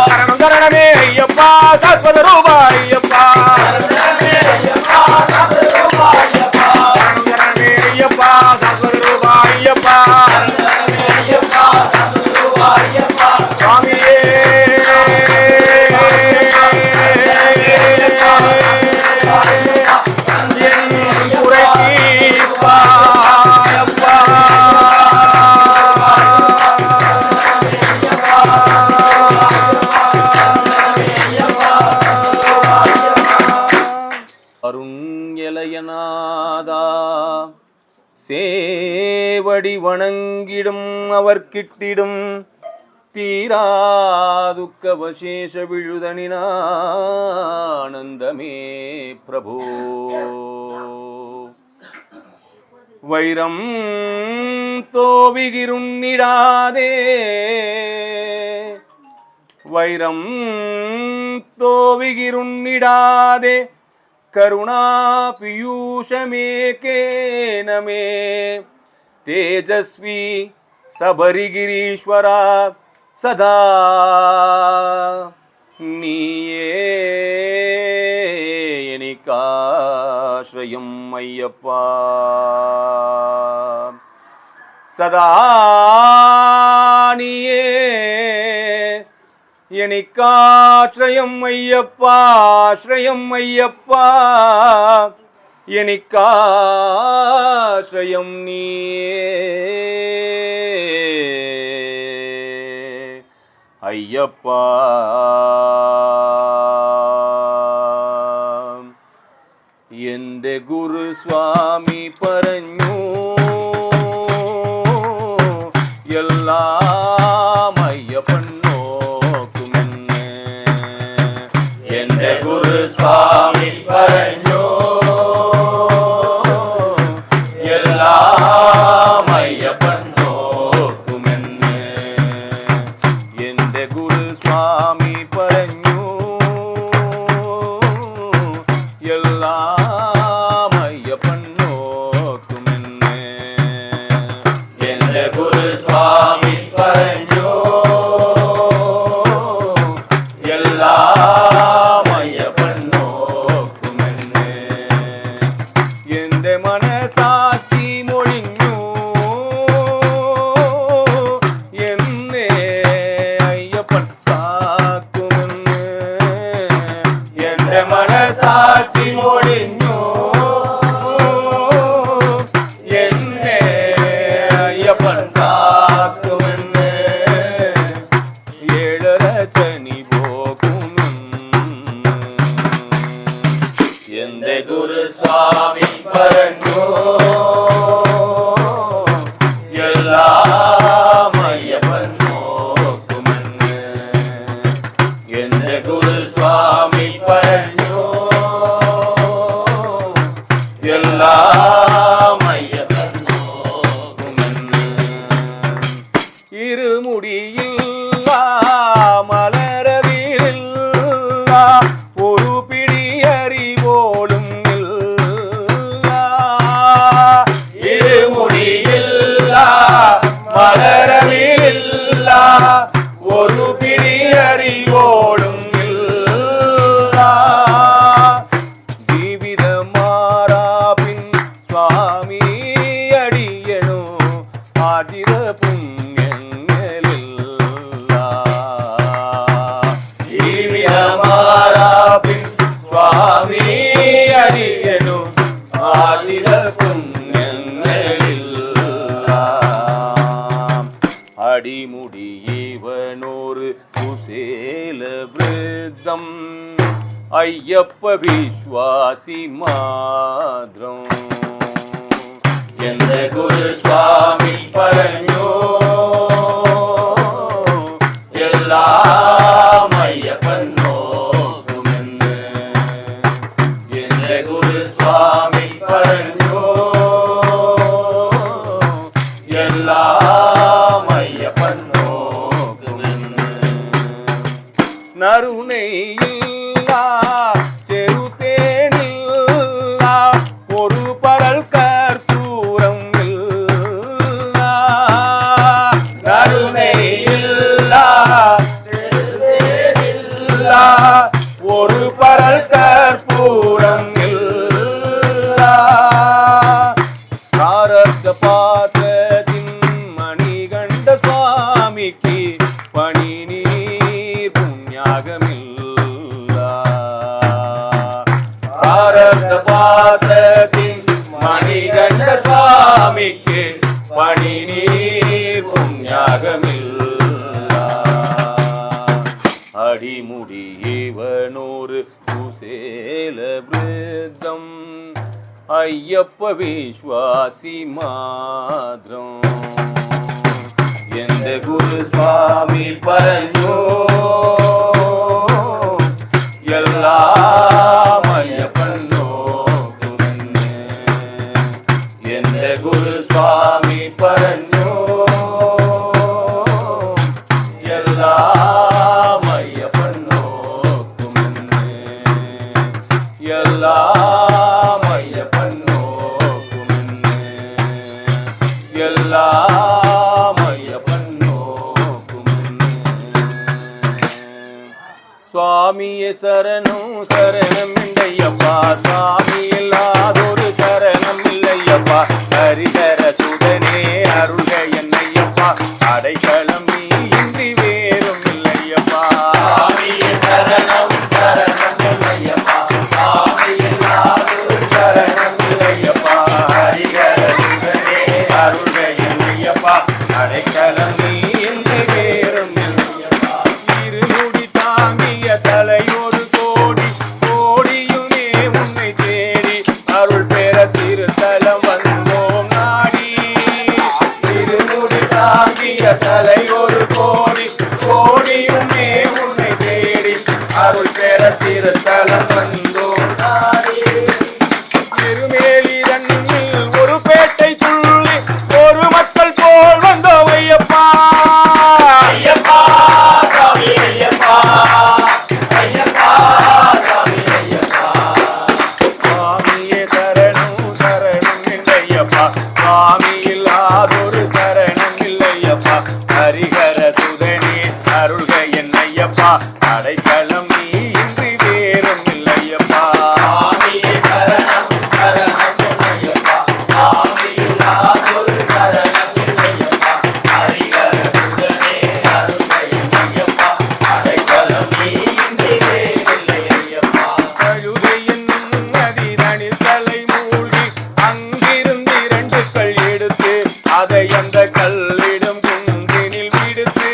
சரணம் சரணமே ஐயப்பா தாஸ்பத ரூபாய் ஐயப்பா சரணம் சரணமே ஐயப்பா தாஸ்பத ரூபாய் ஐயப்பா சுவாமியே என் குறை தீர்ப்பாய் அப்பா அருண்யலயநாதா சேவடி வணங்கிடும் அவர் கிட்டிடும் தீராதுக்கவசேஷ விழுதனினானந்தமே பிரபோ வைரம் தோவிகிருன்னிடாதே வைரம் தோவிகிருன்னிடாதே கருணா பியூஷமேகே நமே தேஜஸ்வி சபரிகிரீஸ்வரா சதா நீயே எனிக்காஸ்ரயம் ஐயப்பா சதா நீயே எனிக்காஸ்ரயம் ஐயப்பா ஆஸ்ரயம் ஐயப்பா எனிக்காஸ்ரயம் நீயே ஐயப்பா എന്റെ ഗുരുസ്വാമി പറഞ്ഞു എല്ലാം അയ്യപ്പൻ നോക്കുമെന്ന് എന്റെ ഗുരുസ്വാമി പറഞ്ഞു എല്ലാം അയ്യപ്പൻ നോക്കുമെന്ന് എന്റെ ഗുരുസ്വാമി പറഞ്ഞു എല്ലാം അയ്യപ്പൻ നോക്കുമെന്ന് എന്റെ ഗുരുസ്വാമി പറഞ്ഞു എല്ലാം അയ്യപ്പൻ നോക്കുമെന്ന് എന്റെ മനസാക്ഷി മൊഴിഞ്ഞു എന്നെ അയ്യപ്പൻ കാക്കുമെന്ന് എന്റെ മനസാക്ഷി മൊഴിഞ്ഞു എന്നെ അയ്യപ്പൻ കാക്കുമെന്ന് ഏഴര ശനി പോകുമെന്ന് എന്റെ ഗുരുസ്വാമി പറഞ്ഞു എല്ലാം അയ്യപ്പൻ നോക്കുമെന്ന് എന്റെ ഗുരുസ്വാമി പറഞ്ഞു എല്ലാം അയ്യപ്പൻ നോക്കുമെന്ന് ഇരുമുടിയില്ല മലരവില്ല ഒരു പിടിയറിവോളും ഇല്ല ഇരുമുടിയില്ല മലരവിലില്ല ഒരു പിടിയറിവോളും ഇല്ല ജീവിതമാറാപ്പിൻ സ്വാമി അടിയണു ആതിര പുണ്യങ്ങളിൽ அடிமுடி இவனொரு குசேல விருத்தம் ஐயப்ப விஸ்வாசி மாத்திரம் எந்த குரு சுவாமி பரஞ்சோ எல்லாம் ஐயப்பன் நோக்குமென்னு எந்த குரு சுவாமி பரஞ்சோ எல்லாம் ஐயப்பன் நோக்குமென்னு நறுநெய்யில்லா செருத்தேனில்லா ஒரு பரல் கற்பூரம் இல்லா நறுநெய்யில்லா செருத்தேனில்லா ஒரு பரல் கற்பூரம் இல்லா காரத்த பாத்திரத்தின் மணிகண்ட சுவாமிக்கு பணி நீர் புண்ணியாகமில்லா காரத்த பாத்திரத்தின் மணிகண்ட சுவாமிக்கு பணி நீர் புண்ணியாகமில்லா அடிமுடி இவனொரு குசேல விருத்தம் ஐயப்ப விஸ்வாசி மாத்திரம் எந்த குரு சுவாமி பரஞ்சோ எல்லாம் ஐயப்பன் நோக்குமென்னு எந்த குரு சுவாமி பரஞ்சோ எல்லாம் ஐயப்பன் நோக்குமென்னு எல்லாம் ஐயப்பன் நோக்குமென்னு எல்லாம் ஐயப்பன் நோக்குமென்னு சுவாமியே சரணம் சரணம் இல்லையப்பா சுவாமி இல்லாதொரு சரணம் இல்லையப்பா ஹரிஹர சுதனே அருள்க என்னையப்பா அடைக்கலம் நீ இன்றி வேறும் இல்லையப்பா சுவாமியே சரணம் சரணம் இல்லையப்பா சுவாமி இல்லாதொரு சரணம் இல்லையப்பா ஹரிஹர சுதனே அருள்க என்னையப்பா அடைக்கலம் நீ இன்றி வேறும் இல்லையப்பா இருமுடி தாங்கிய தலையொரு கோடி கோடியுமே உன்னை தேடி அருள் பெற திருத்தலம் வந்தோம் நாடி இருமுடி தாங்கிய தலையொரு கோடி கோடியுமே உன்னை தேடி அருள் பெற திருத்தலம் வந்தோம் நாடி திருமேலி தன்னில் ஒரு பேட்டை துள்ளி ஒரு மக்கள் போல் வந்தோம் ஐயப்பா ஐயப்பா சாமி ஐயப்பா ஐயப்பா சாமி ஐயப்பா சுவாமியே சரணம் சரணம் இல்லையப்பா சுவாமி இல்லாதொரு சரணம் இல்லையப்பா ஹரிஹர சுதனே அருள்க என்னையப்பா அடைக்கலம் நீ இன்றி வேறும் இல்லையப்பா சுவாமியே சரணம் சரணம் இல்லையப்பா சுவாமி இல்லாதொரு சரணம் இல்லையப்பா ஹரிஹர சுதனே அருள்க என்னையப்பா அடைக்கலம் நீ இன்றி வேறும் இல்லையப்பா கழுதை என்னும் நதிதனில் தலை மூழ்கி அங்கிருந்து 2 கல் எடுத்து அதை அந்த கல்லிடம் குன்றினில் விடுத்து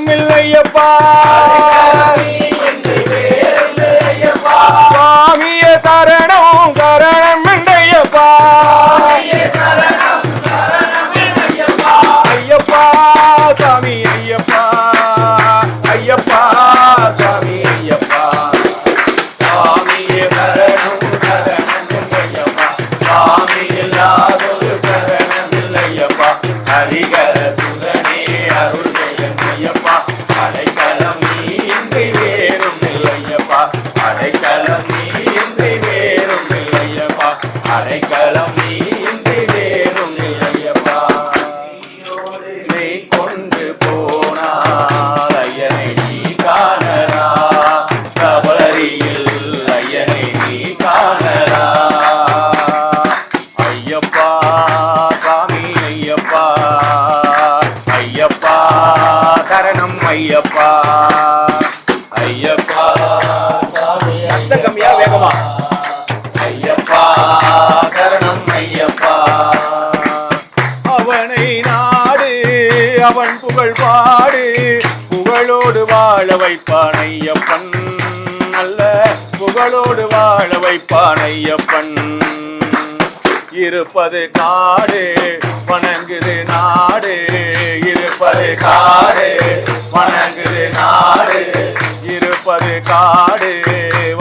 வேறும் இல்லையப்பா சுவாமிய சரணம் சரணம் என்றையப்பா ஐயப்பா சாமி ஐயப்பா ஐயப்பா சாமி ஐயப்பா சாமியே சரணம் சரணம் என்றையப்பா சாமி இல்லாதொரு சரணம் இல்லையப்பா ஹரிகர சுதனே அருள் ஐயப்பா அடைக்கலம் நீந்தி வேறும் இல்லையப்பா அடைக்கலம் நீந்தி வேறும் இல்லையப்பா அடைக்கலம் நீந்தி வேறும் இல்லையப்பா நீ கொண்டு போனால் ஐயனை நீ காணரா சபரியில் ஐயனை நீ காணரா ஐயப்பா சாமி ஐயப்பா ஐயப்பா சரணம் ஐயப்பா ஐயப்பா சாமி சத்தம் கம்மியா வேகமா ஐயப்பா சரணம் ஐயப்பா அவனை நாடு அவன் புகழ் பாடு புகழோடு வாழ வைப்பான் ஐயப்பன் நல்ல புகழோடு வாழ வைப்பான் ஐயப்பன் இருப்பது காடு வணங்குது நாடு இருப்பது காடு வணங்குது நாடு இருப்பது காடு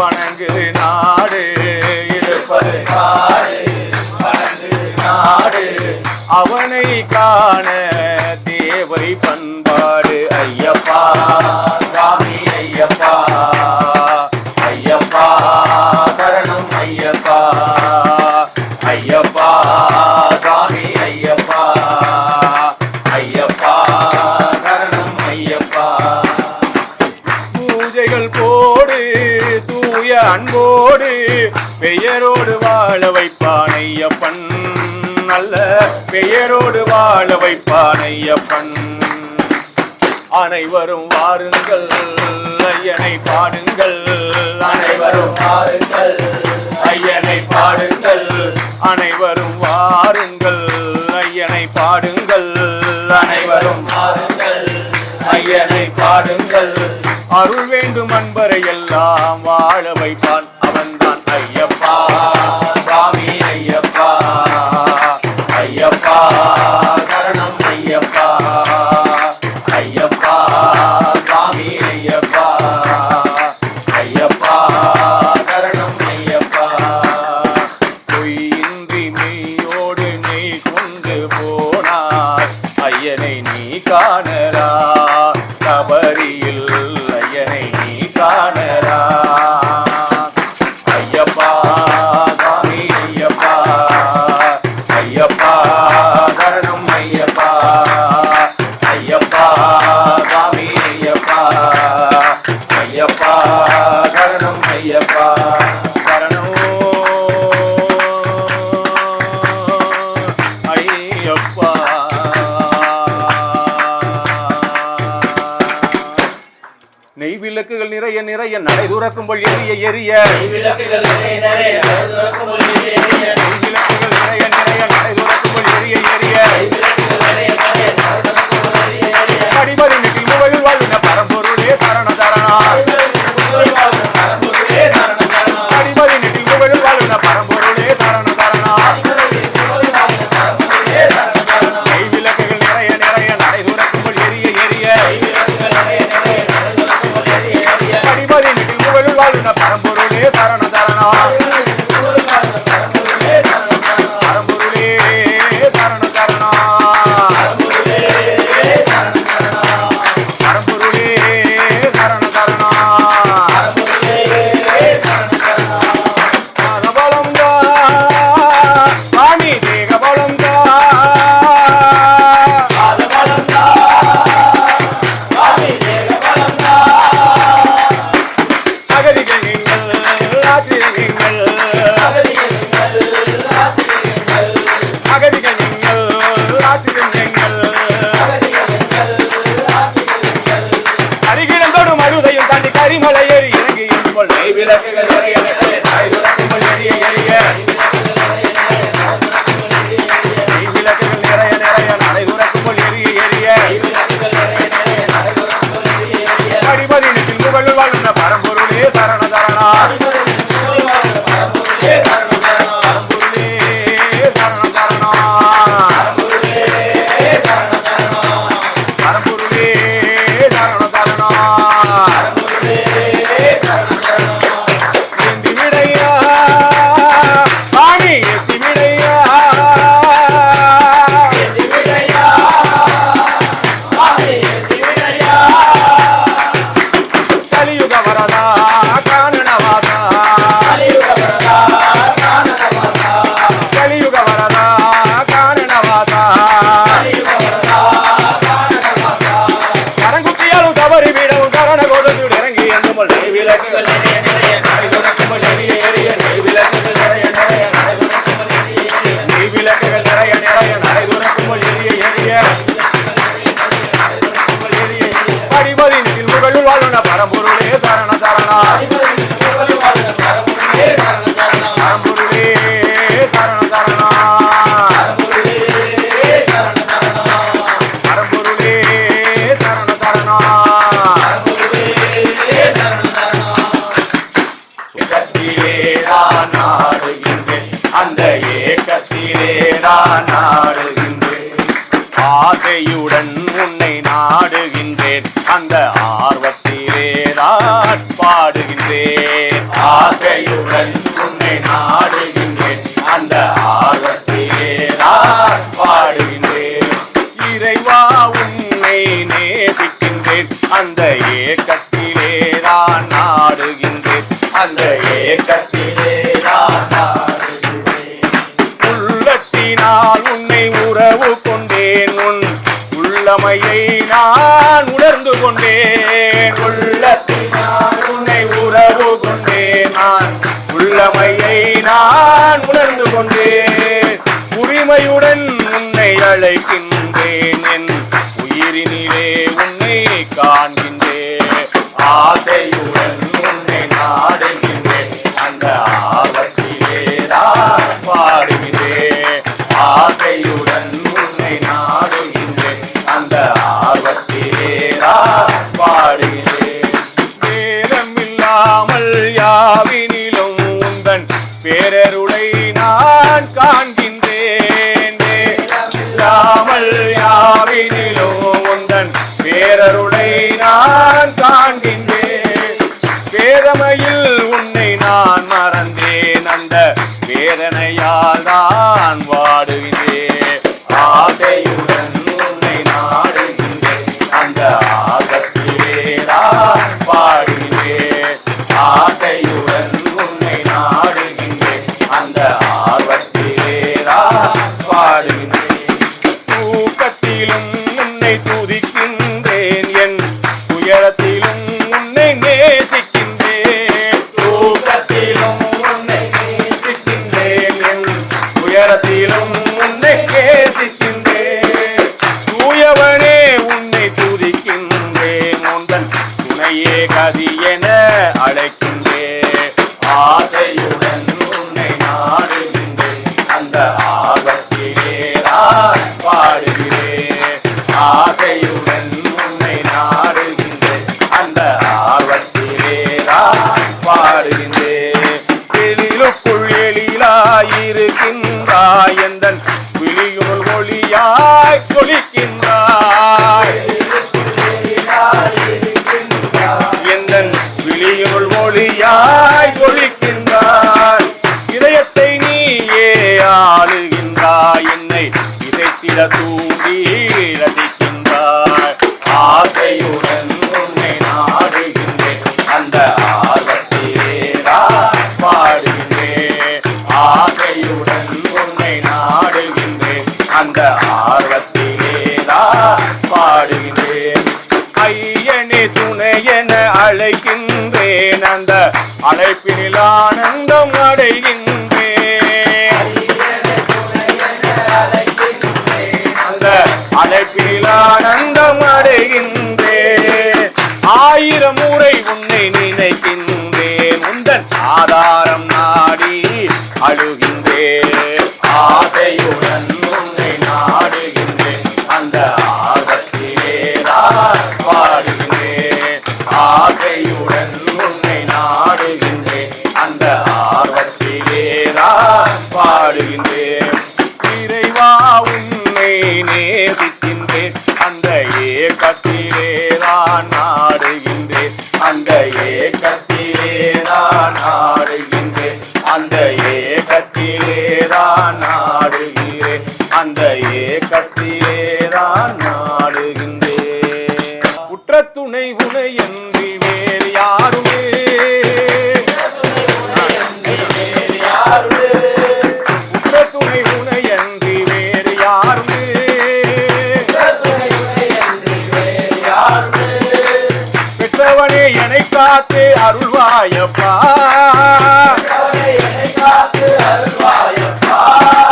வணங்குது நாடு இருப்பது காடு வணங்குது நாடு அவனை காண தேவை பண்பாடு ஐயப்பா சாமி ஐயப்பா ஐயப்பா சரணம் ஐயப்பா ஐயப்பா சாமி ஐயப்பா ஐயப்பா சரணம் ஐயப்பா பூஜைகள் போடு தூய அன்போடு பெயரோடு வாழ வைப்பான் ஐயப்பன் நல்ல பெயரோடு வாழ வைப்பான் ஐயப்பன் அனைவரும் வாருங்கள் ஐயனை பாடுங்கள் அனைவரும் வாருங்கள் ஐயனை பாடுங்கள் அனைவரும் வாருங்கள் ஐயனை பாடுங்கள் அனைவரும் வாருங்கள் ஐயனை பாடுங்கள் அருள் வேண்டும் அன்பரை எல்லாம் வாழ வைப்பான் அவன்தான் ஐயப்பா சாமி ஐயப்பா ஐயப்பா சரணம் ஐயப்பா ஐயப்பா சாமி ஐயப்பா ஐயப்பா சரணம் ஐயப்பா பொய்யின்றி மெய்யோடு நீ கொண்டு போனார் ஐயனை நீ காணரா சபரியில் ஐயனை நீ காணரா ஐயப்பா சாமி ஐயப்பா ஐயப்பா சரணம் ஐயப்பா ஐயப்பா சாமி ஐயப்பா ஐயப்பா சரணம் ஐயப்பா சரணம் ஐயப்பா நெய் விளக்குகள் நிறைய நிறைய நடை துறக்கும்போல் எரிய எரிய நெய் விளக்குகள் நிறைய நிறைய நடை துறக்கும்போல் எரிய எரிய கடிமதி நெட்டில் முகவில் வாழ்வின பரம்பொருளே சரண சரணா கடிமதி நெட்டில் முகவில் வாழ்வின பரம்பொருளே சரண சரணா நெய் விளக்குகள் நிறைய நிறைய நடை துறக்கும்போல் எரிய எரிய கடிமதி நெட்டில் முகவில் வாழ்வின பரம்பொருளே சரண சரணா பரம்பொருளே சரண சரணா பரம்பொருளே சரண சரணா பலம் சாமி தேகபலம் அகதிகள் நீங்கள் ஆற்றிகள் நீங்கள் அகதிகள் நீங்கள் ஆற்றிகள் நீங்கள் அருகிடந்தோடும் அழுதையும் தாண்டி கரிமலை ஏறி இறங்கி போல் நெய் விளக்குகள் எரிய எரிய நெய் விளக்குகள் நிறைய நிறைய நடை துறக்கும் போல் எரிய எரிய விடவும் கரண கோலத்தில் இறங்கி எங்குமல் நெய் விளக்குகள் நெய் விளக்குகள் நிறைய நிறைய நடைதுறக்குமல் எரிய எரிய அடிபதி நிதில் முகழுள் வாழ்ந்த பரம்பொருளே சரண சரணா பரம்பொருளே சரண சரணா பரம்பொருளே சரண சரணா சுகத்திலேதான் நாடுகின்றேன் அந்த ஏக்கத்திலேதான் நாடுகின்றேன் ஆசையுடன் உன்னை நாடுகின்றேன் அந்த ஆர்வத்திலேதான் பாடுகின்றேன் ஆசையுடன் உன்னை நாடுகின்றேன் அந்த ஆர்வத்திலேதான் பாடுகின்றேன் இறைவா உன்னை நேசிக்கின்றேன் அந்த ஏக்கத்திலேதான் நாடுகின்றேன் அந்த ஏக்கத்திலேதான் நாடுகின்றேன் உள்ளத்தினால் உன்னை உறவு கொண்டேன் உன் உள்ளமையை நான் உணர்ந்து கொண்டேன் உள்ளத்தினால் உன்னை உறவு கொண்டேன் நான் உள்ளமையை நான் உணர்ந்து கொண்டேன் உரிமையுடன் உன்னை அழைக்கின்றேன் என் உயிரினிலே உன்னை காண்கின்றேன் ஆசையுடன் உன்னை நாடுகின்றேன் அந்த ஆபத்திலேதான் பாடுகின்றேன் ஆசையுடன் உன்னை நாடுகின்றேன் அந்த ஆர்வத்திலேதான் பாடுகின்றேன் வேதமில்லாமல் யாவினிலும் உந்தன் பேரருளை நான் காண்கின்றேன் வேதமில்லாமல் யாவினிலும் உந்தன் பேரருளை நான் காண்கின்றேன் வேதமையில் உன்னை நான் மறந்தேன் அந்த வேதனையால் நான் வாடுகின்றேன் ஆசையுடன் உன்னை நாடுகின்றேன் அந்த ஆகத்திலேதான் பாடுகின்றேன் ஆசையுடன் உன்னை நாடுகின்றேன் அந்த ஆர்வத்திலேதான் பாடுகின்றேன் தூக்கத்திலும் உன்னை துதிக்கின்றேன் என் துயரத்திலும் உன்னை நேசிக்கின்றேன் தூக்கத்திலும் உன்னை நேசிக்கின்றேன் என் துயரத்திலும் உன்னை நேசிக்கின்றேன் தூயவனே உன்னை துதிக்கின்றேன் உந்தன் துணையே கதி என அழைக்கின்றேன் ஆசையுடன் உன்னை நாடுகின்றேன் அந்த ஆபத்திலேதான் பாடுகிறேன் ஆசையுடன் உன்னை நாடுகின்றேன் அந்த ஆர்வத்திலேதான் பாடுகின்றேன் எழிலுக்குள் எழிலாயிருக்கின்றாய் எந்தன் விழியுள் ஒளியாய் கொளிக்கின்றாய் எந்தன் விழியுள் ஒளியாய் கொளிக்கின்றாய் இதயத்தை நீயே ஆளுகின்றாய் என்னை இதைத்திட தூண்டி ரசிக்கின்றாய் ஆசையுடன் உன்னை நாடுகின்றேன் அந்த ஆர்வத்திலேதான் பாடுகின்றேன் ஆசையுடன் உன்னை நாடுகின்றேன் அந்த ஆர்வத்திலேதான் பாடுகின்றேன் ஐயனே துணையென அழைக்கின்றேன் அந்த அழைப்பினில் ஆனந்தம் அடைகின்றேன் அந்த அழைப்பினில் ஆனந்தம் அடைகின்றேன் ஆயிரம் முறை உன்னை நினைக்கின்றேன் உந்தன் ஆதாரம் நாடி அழுகின்றேன் ஆசையுடன் உன்னை நாடுகின்றேன் அந்த ஆர்வத்திலேதான் பாடுகின்றேன் ஆசையுடன் உன்னை நாடுகின்றேன் அந்த ஆர்வத்திலேதான் பாடுகின்றேன் இறைவா உன்னை நேசிக்கின்றேன் அந்த ஏக்கத்திலேதான் நாடுகின்றேன் அந்த ஏக்கத்திலேதான் நாடுகின்றேன் அந்த ஏக்கத்திலேதான் நாடுகிறேன் அந்த ஏக்கத்திலேதான் நாடுகின்றேன் உற்ற துணை உனை என்று வேறு யாருமே உற்ற துணை உனை என்று வேறு யாருமே காத்து அருள்வாயப்பா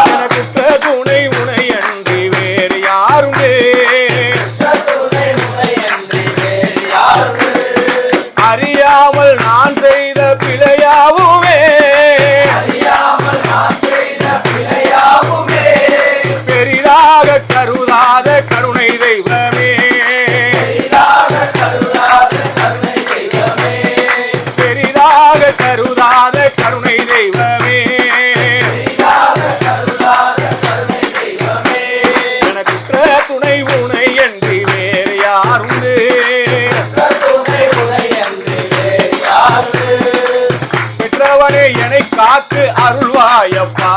எனக்குற்ற துணை உனை அன்றி வேறு யாருண்டு அறியாமல் நான் செய்த பிழையாவுமே பெரிதாக கருதாத கருணை தெய்வமே பெரிதாக கருதாத கருணை தெய்வமே எனக்குற்ற துணை உனை அன்றி வேறு யாருண்டு பெற்றவனே என்னை காத்து அருள்வாயப்பா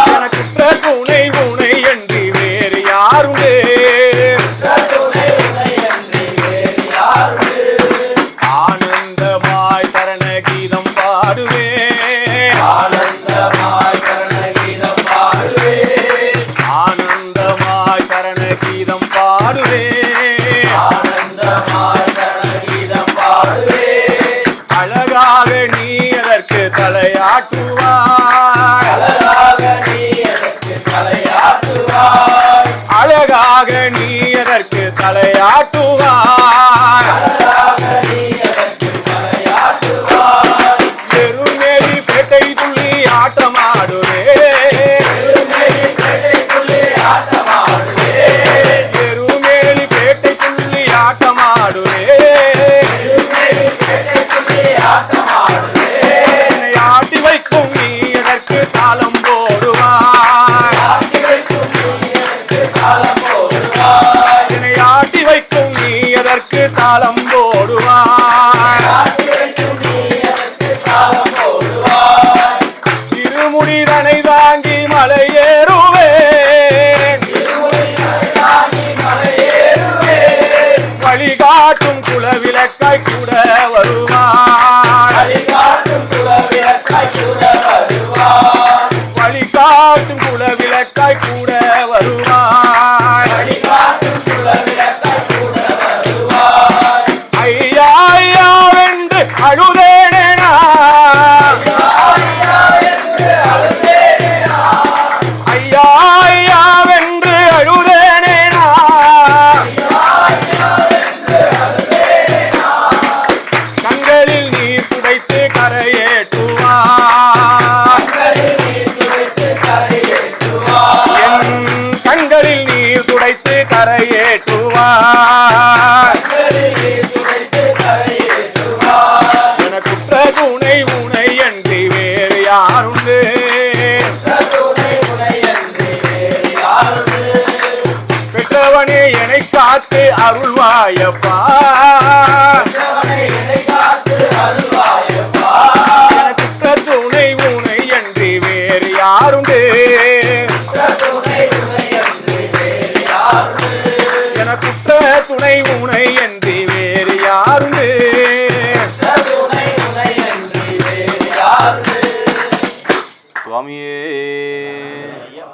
எனக்குற்ற துணை உனை அன்றி வேறு யாருண்டு ஆனந்தமாய் சரண கீதம் பாடுவே ஆனந்தமாய் சரண கீதம் பாடுவே அழகாக நீ அதற்கு தலையாட்டுவாய் அழகாக நீ அதற்கு தலையாட்டுவாய் எருமேலி பேட்டை துள்ளி ஆட்டமாடுவே எருமேலி பேட்டை துள்ளி ஆட்டமாடுவே என்னை ஆட்டி வைக்கும் நீ அதற்கு தாளம் போடுவாய் என்னை ஆட்டி வைக்கும் நீ அதற்கு தாளம் போடுவாய் திருமுடிதனை தாங்கி மலையேறுவேன் வழிகாட்டும் குலவிளக்காய் கூட வருவாய் வழிகாட்டும் குலவிளக்காய் கூட வருவாய் ஐயா ஐயா வென்று அழுதேனே நான் ஐயா ஐயா வென்று அழுதேனே நான் கண்களில் நீர் துடைத்து கரையேற்றுவாய் என் கண்களில் நீர் துடைத்து கரையேற்றுவாய் எனக்குற்ற துணை உனை அன்றி வேறு யாருண்டு பெற்றவனே என்னை காத்து அருள்வாயப்பா எனக்குற்ற துணை உனை அன்றி வேறு யாருண்டு எனக்குற்ற துணை உனை அன்றி வேறு யாருண்டு சுவாமியே